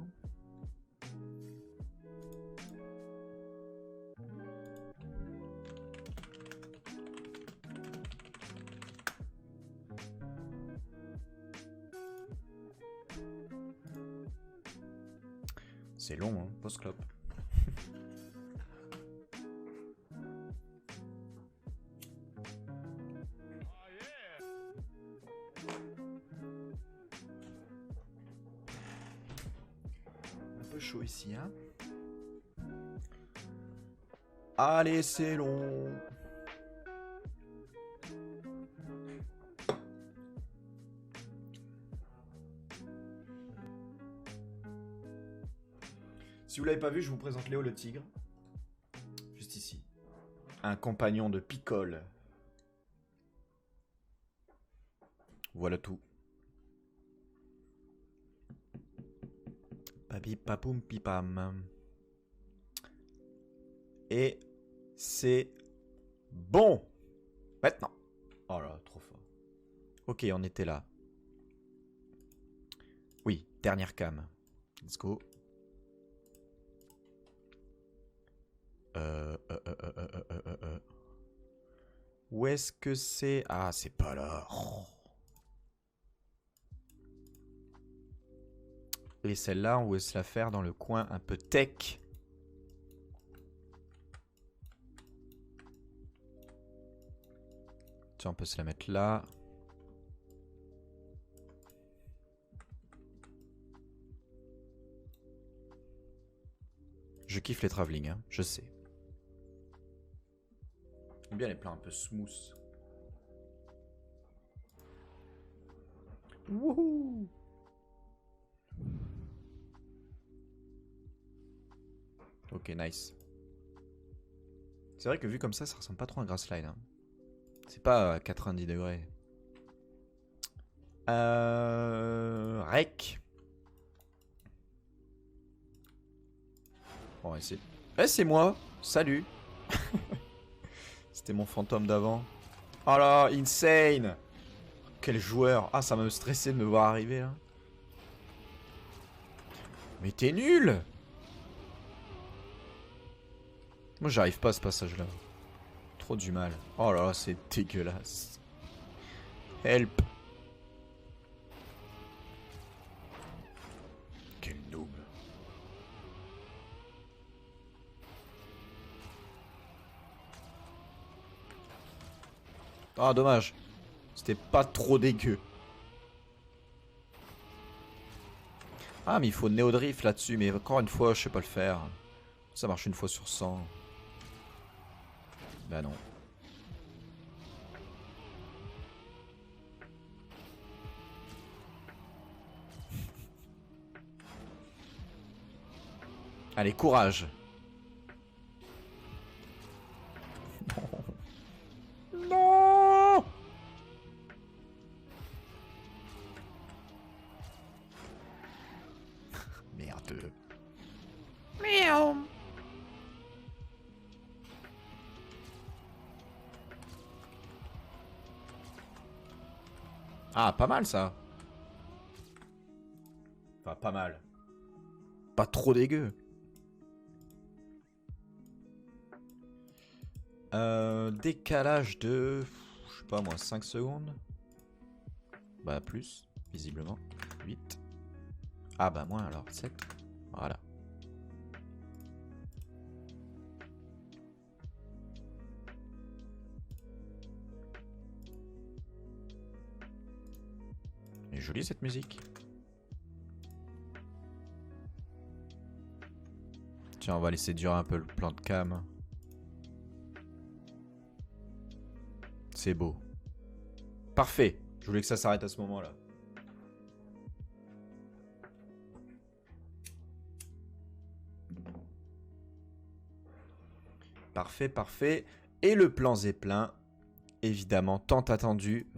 C'est long, hein, post-clop. Un peu chaud ici, hein. Allez, c'est long. Si vous l'avez pas vu, je vous présente Léo le tigre. Juste ici. Un compagnon de picole. Voilà tout. Papi papoum pipam. Et c'est bon. Maintenant. Oh là, trop fort. Ok, on était là. Oui, dernière cam. Let's go. Où est-ce que c'est? Ah, c'est pas là. Oh. Et celle-là, on veut se la faire dans le coin un peu tech. Tiens, on peut se la mettre là. Je kiffe les travelling, hein, je sais. J'aime bien les plans un peu smooth. Wouhou! Ok, nice. C'est vrai que vu comme ça ressemble pas trop à un grass slide. Hein. C'est pas à 90 degrés. Rec. Bon, c'est... Eh, c'est moi. Salut. C'était mon fantôme d'avant. Oh là, insane. Quel joueur. Ah, ça m'a stressé de me voir arriver, là. Mais t'es nul. Moi, j'arrive pas à ce passage-là. Trop du mal. Oh là là, c'est dégueulasse. Help. Quel noob. Ah, dommage. C'était pas trop dégueu. Ah, mais il faut néo-drift là-dessus. Mais encore une fois, je sais pas le faire. Ça marche une fois sur 100. Bah non. Allez, courage. Non. Merde. Miaou. Ah, pas mal ça. Enfin, pas mal. Pas trop dégueu. Décalage de... Je sais pas moi, 5 secondes. Bah plus, visiblement. 8. Ah bah moins alors, 7. Voilà. Elle est jolie cette musique. Tiens, on va laisser durer un peu le plan de cam. C'est beau. Parfait. Je voulais que ça s'arrête à ce moment-là. Parfait, parfait. Et le plan Zeppelin, évidemment, tant attendu.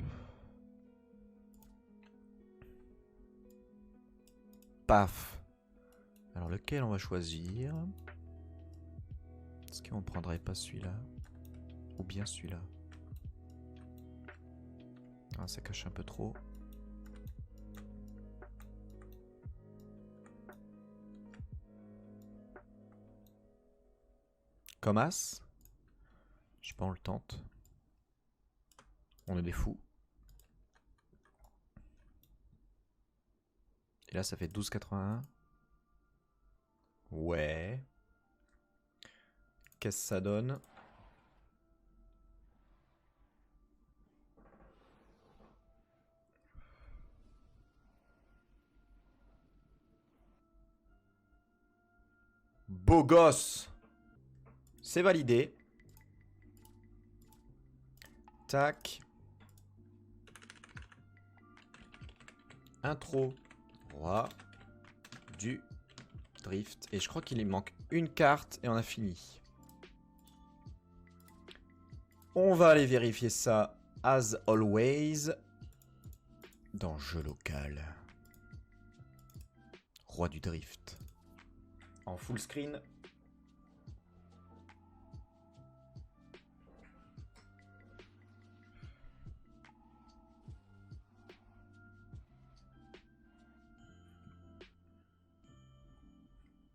Paf. Alors lequel on va choisir? Est-ce qu'on prendrait pas celui-là? Ou bien celui-là? Ah, ça cache un peu trop. Comme As. Je sais pas, on le tente. On est des fous. Et là, ça fait 12,81. Ouais. Qu'est-ce que ça donne? Beau gosse. C'est validé. Tac. Intro. Roi. Du drift. Et je crois qu'il lui manque une carte et on a fini. On va aller vérifier ça, as always, dans jeu local. Roi du drift. En full screen.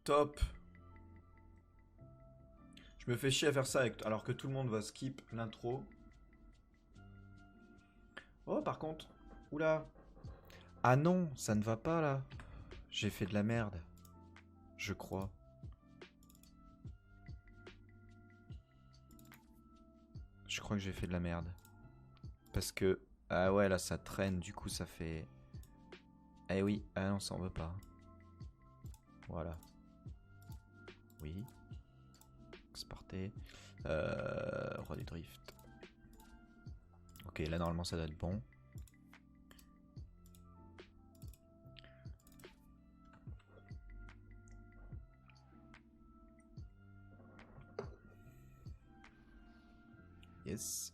Top. Je me fais chier à faire ça alors que tout le monde va skip l'intro. Oh, par contre. Oula. Ah non, ça ne va pas là. J'ai fait de la merde. Je crois. Je crois que j'ai fait de la merde. Parce que... Ah ouais, là ça traîne, du coup ça fait... Eh oui, ah non, ça en veut pas. Voilà. Oui. Exporter. Roi du drift. Ok, là normalement ça doit être bon. Yes.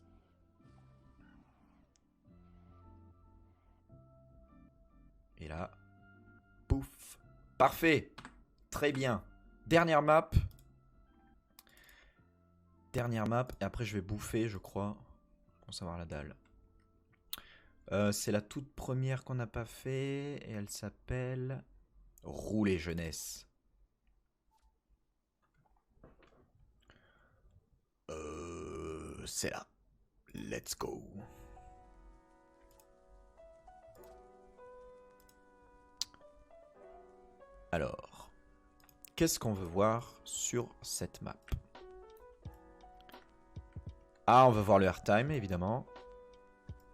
Et là, pouf. Parfait. Très bien. Dernière map. Dernière map. Et après, je vais bouffer, je crois. Pour savoir la dalle. C'est la toute première qu'on n'a pas fait. Et elle s'appelle... Rouler jeunesse. C'est là. Let's go. Alors, qu'est-ce qu'on veut voir sur cette map? Ah, on veut voir le airtime, évidemment.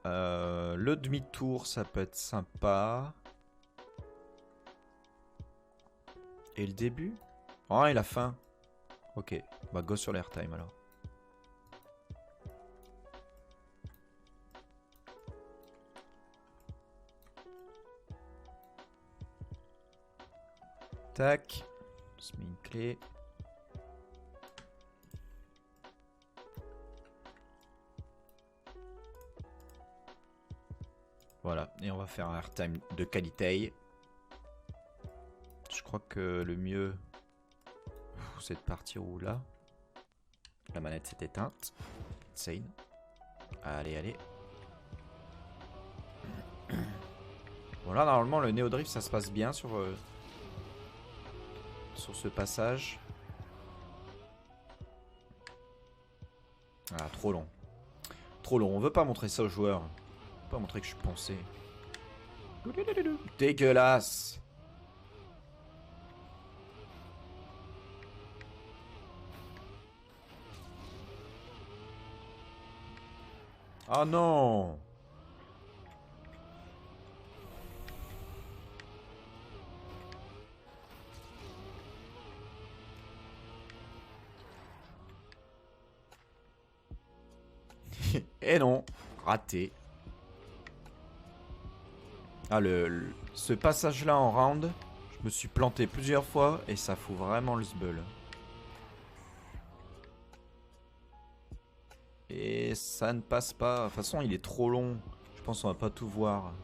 Le demi-tour, ça peut être sympa. Et le début? Oh, et la fin. Ok, bah go sur l'airtime alors. Tac. On se met une clé. Voilà, et on va faire un airtime de qualité. Je crois que le mieux, c'est de partir où là. La manette s'est éteinte. Insane. Allez, allez. Bon là, normalement, le Neo Drift, ça se passe bien sur ce passage. Ah, trop long. Trop long. On veut pas montrer ça aux joueurs. On veut pas montrer que je suis poncé. Dégueulasse. Oh non. Et non. Raté. Ah, ce passage-là en round, je me suis planté plusieurs fois et ça fout vraiment le sbeul. Et ça ne passe pas. De toute façon, il est trop long. Je pense qu'on va pas tout voir.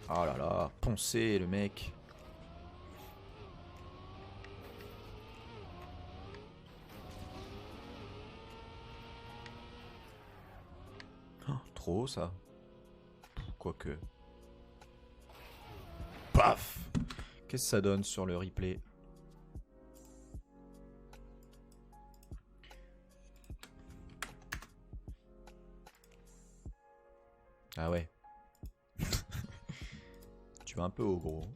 Oh là là, poncé le mec. Oh, trop haut ça. Quoique. Paf! Qu'est-ce que ça donne sur le replay? Ah ouais. Tu vas un peu au gros.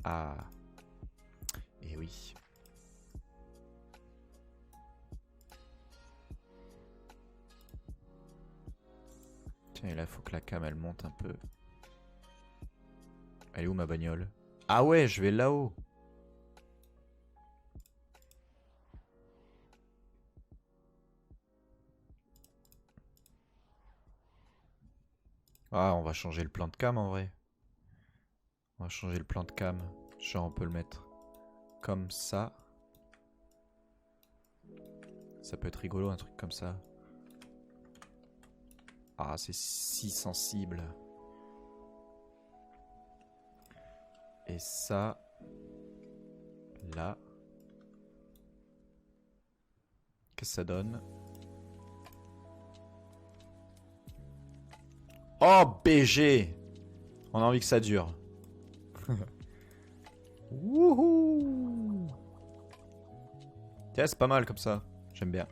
Ah. Et oui. Tiens, et là, faut que la cam, elle monte un peu. Elle est où ma bagnole? Ah ouais, je vais là-haut. Ah, on va changer le plan de cam en vrai. On va changer le plan de cam. Genre, on peut le mettre comme ça. Ça peut être rigolo, un truc comme ça. Ah, c'est si sensible. Et ça, là. Qu'est-ce que ça donne? Oh, BG! On a envie que ça dure. Wouhou! Tiens, c'est pas mal comme ça. J'aime bien.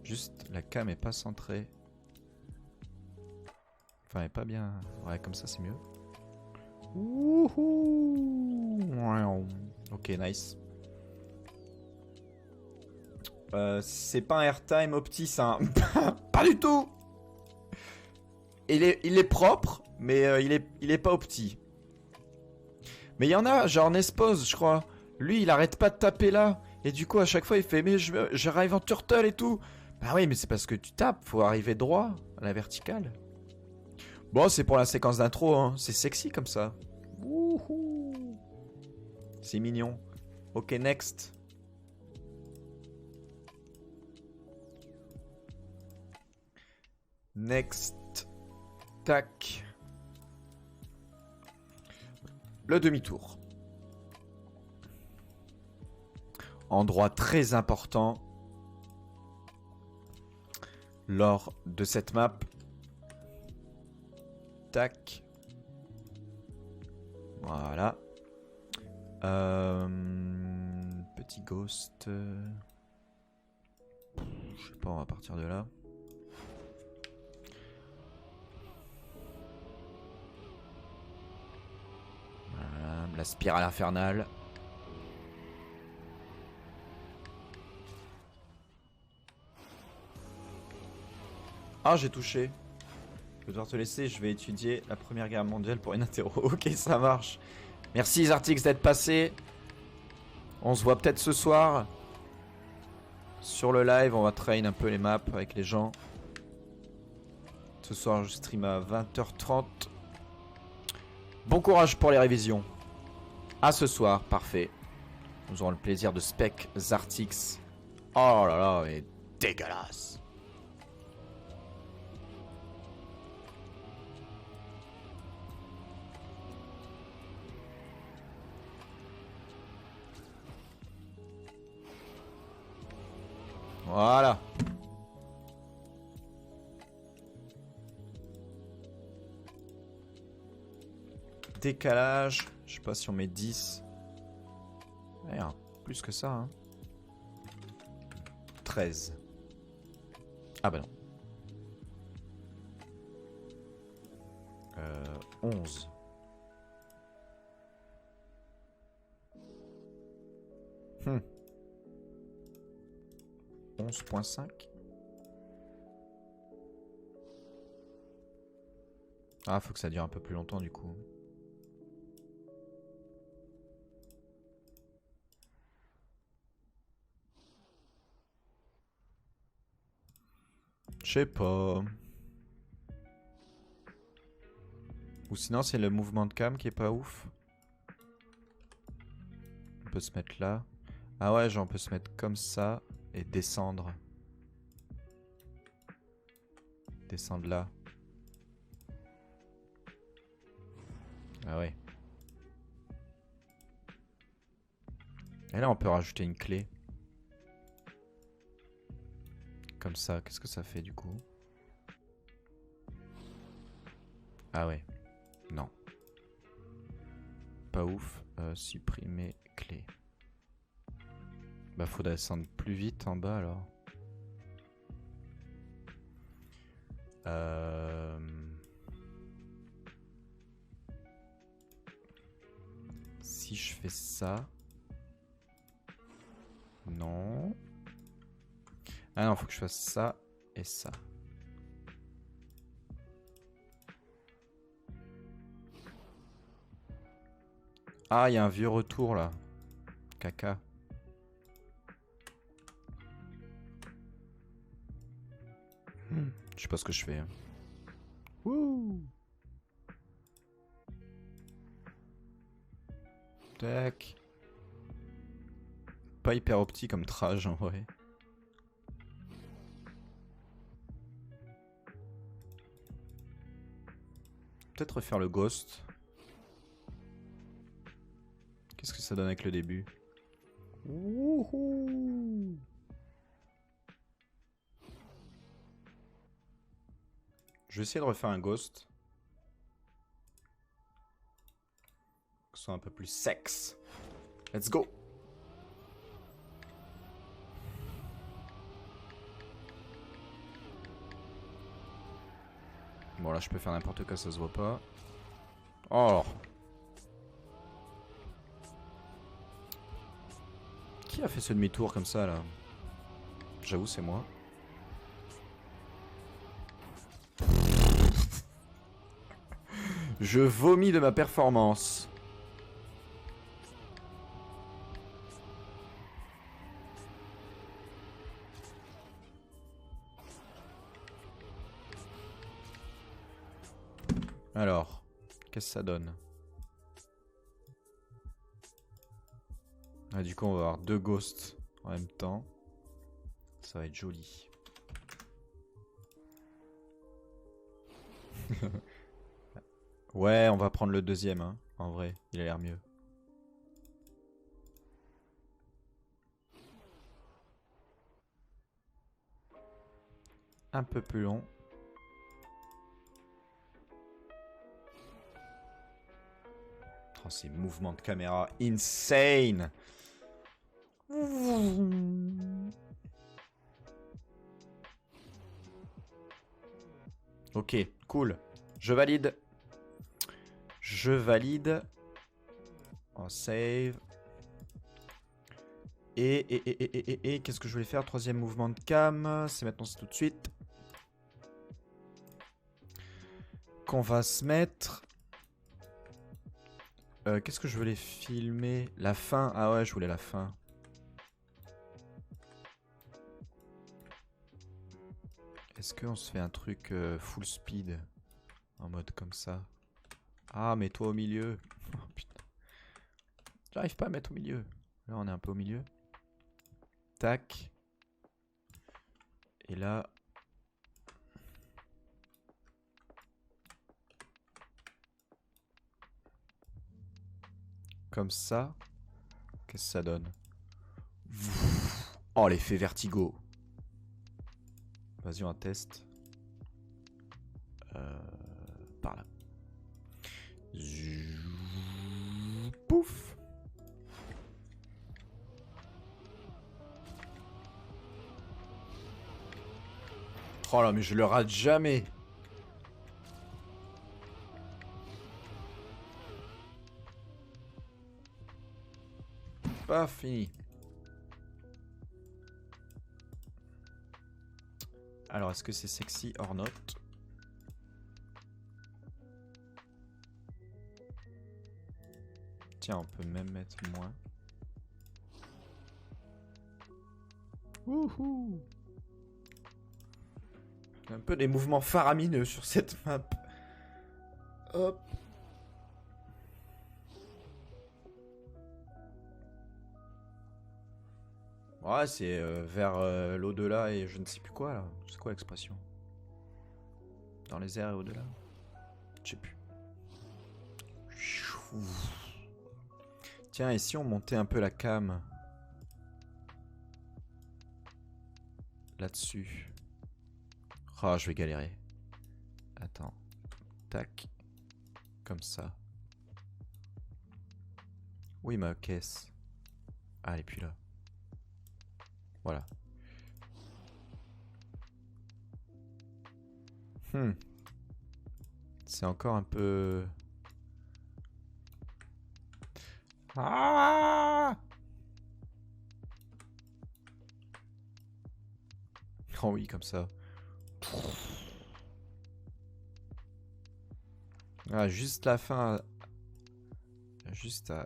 Juste, la cam est pas centrée. Enfin, elle est pas bien. Ouais, comme ça, c'est mieux. Wouhou! Ok, nice. C'est pas un airtime opti, c'est un... Pas du tout! Il est propre, mais il est pas opti. Mais il y en a, genre Nespose, je crois. Lui, il arrête pas de taper là. Et du coup, à chaque fois, il fait « Mais j'arrive en turtle et tout !» Bah oui, mais c'est parce que tu tapes. Faut arriver droit à la verticale. Bon, c'est pour la séquence d'intro, hein. C'est sexy comme ça. Wouhou. C'est mignon. Ok, next. Next. Tac. Le demi-tour. Endroit très important lors de cette map. Tac. Voilà. Petit ghost. Je sais pas, on va partir de là. Voilà, la spirale infernale. Ah, j'ai touché. Je vais devoir te laisser, je vais étudier la Première Guerre mondiale pour une interro. Ok, ça marche. Merci Zartix d'être passé. On se voit peut-être ce soir. Sur le live, on va train un peu les maps avec les gens. Ce soir, je stream à 20h30. Bon courage pour les révisions. À ce soir, parfait. Nous aurons le plaisir de spec Zartix. Oh là là, mais dégueulasse. Voilà. Décalage. Je sais pas si on met 10. Merde, plus que ça. Hein. 13. Ah bah non. 11. Hmm. 11.5. Ah, faut que ça dure un peu plus longtemps du coup. Je sais pas. Ou sinon c'est le mouvement de cam qui est pas ouf. On peut se mettre là. Ah ouais, genre on peut se mettre comme ça et descendre. Descendre là. Ah ouais. Et là on peut rajouter une clé. Comme ça, qu'est-ce que ça fait du coup? Ah ouais. Non. Pas ouf. Supprimer clé. Bah faut descendre plus vite en bas alors. Si je fais ça... Non. Ah non, faut que je fasse ça et ça. Ah, il y a un vieux retour là. Caca. Je sais pas ce que je fais. Hein. Wouh. Tac. Pas hyper opti comme trage en vrai. Peut-être refaire le ghost. Qu'est-ce que ça donne avec le début? Wouhou. Je vais essayer de refaire un ghost. Que ce soit un peu plus sexe. Let's go. Bon là je peux faire n'importe quoi, ça se voit pas. Oh. Qui a fait ce demi-tour comme ça là? J'avoue c'est moi. Je vomis de ma performance. Alors, qu'est-ce que ça donne? Ah, du coup, on va avoir deux ghosts en même temps. Ça va être joli. Ouais, on va prendre le deuxième, hein. En vrai, il a l'air mieux. Un peu plus long. Oh, ces mouvements de caméra insane. Ok, cool. Je valide. Je valide. On save. Et qu'est-ce que je voulais faire? Troisième mouvement de cam. C'est maintenant, c'est tout de suite. Qu'on va se mettre. Qu'est-ce que je voulais filmer? La fin. Ah ouais, je voulais la fin. Est-ce qu'on se fait un truc full speed? En mode comme ça. Ah, mets-toi au milieu. Oh, putain. J'arrive pas à mettre au milieu. Là, on est un peu au milieu. Tac. Et là... Comme ça. Qu'est-ce que ça donne? Oh, l'effet vertigo. Vas-y, on teste. Par là. Pouf. Oh là, mais je le rate jamais. Pas fini. Alors, est-ce que c'est sexy or not? Tiens, on peut même mettre moins. Wouhou! Un peu des mouvements faramineux sur cette map. Hop. Ouais, c'est vers l'au-delà et je ne sais plus quoi là. C'est quoi l'expression? Dans les airs et au-delà? Je sais plus. Tiens, et si on montait un peu la cam là-dessus? Oh, je vais galérer. Attends. Tac. Comme ça. Oui, ma caisse. Ah, elle est plus là. Voilà. C'est encore un peu... Ah! Oh oui, comme ça. Ah, juste la fin. Juste à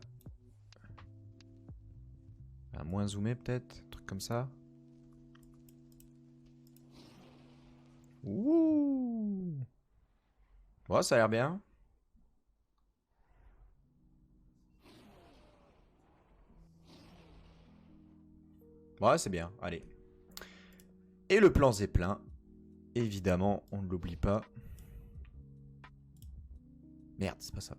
moins zoomer peut-être. Un truc comme ça. Ouh. Bon, ça a l'air bien. Ouais, c'est bien. Allez. Et le plan Zeppelin. Évidemment, on ne l'oublie pas. Merde, c'est pas ça.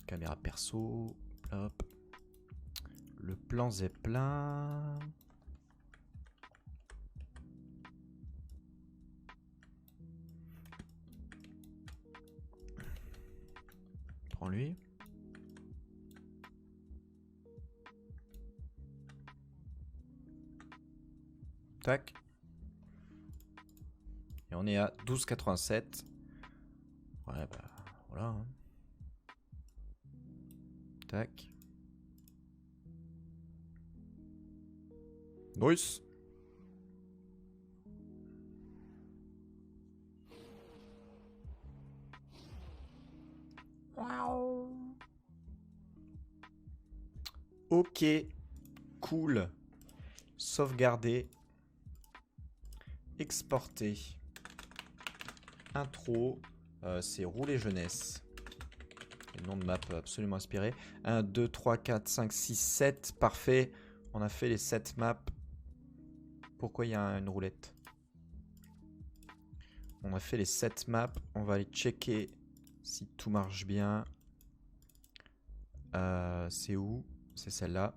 Caméra perso. Hop. Le plan Zeppelin. Prends-lui. Tac. Et on est à 12,87. Ouais, bah, voilà. Hein. Tac. Nice. Wow. Ok. Cool. Sauvegarder. Exporter. Intro. C'est rouler jeunesse. Le nom de map absolument inspiré. 1, 2, 3, 4, 5, 6, 7. Parfait. On a fait les 7 maps. Pourquoi il y a une roulette? On a fait les 7 maps. On va aller checker si tout marche bien. C'est où? C'est celle-là.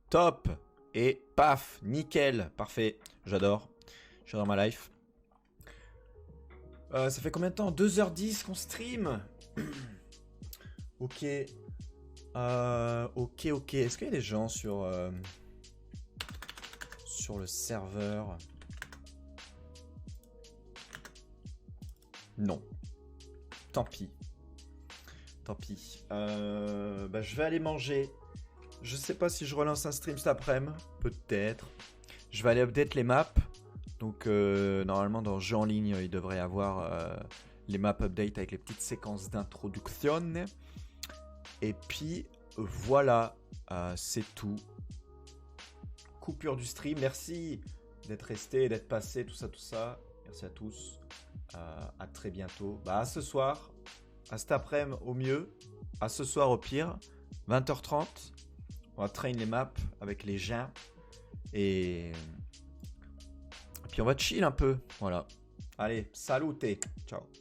Top! Et paf! Nickel! Parfait. J'adore. J'adore ma life. Ça fait combien de temps? 2h10 qu'on stream? Ok. Ok. Est-ce qu'il y a des gens sur le serveur? Non. Tant pis. Tant pis. Bah, je vais aller manger. Je sais pas si je relance un stream cet après-midi. Peut-être. Je vais aller update les maps. Donc normalement dans jeu en ligne, il devrait y avoir les maps update avec les petites séquences d'introduction. Et puis voilà, c'est tout. Coupure du stream. Merci d'être resté, d'être passé, tout ça. Merci à tous. À très bientôt. Bah à ce soir, à cet après-midi au mieux, à ce soir au pire, 20h30. On va train les maps avec les gens et puis on va chill un peu. Voilà. Allez, salut, ciao.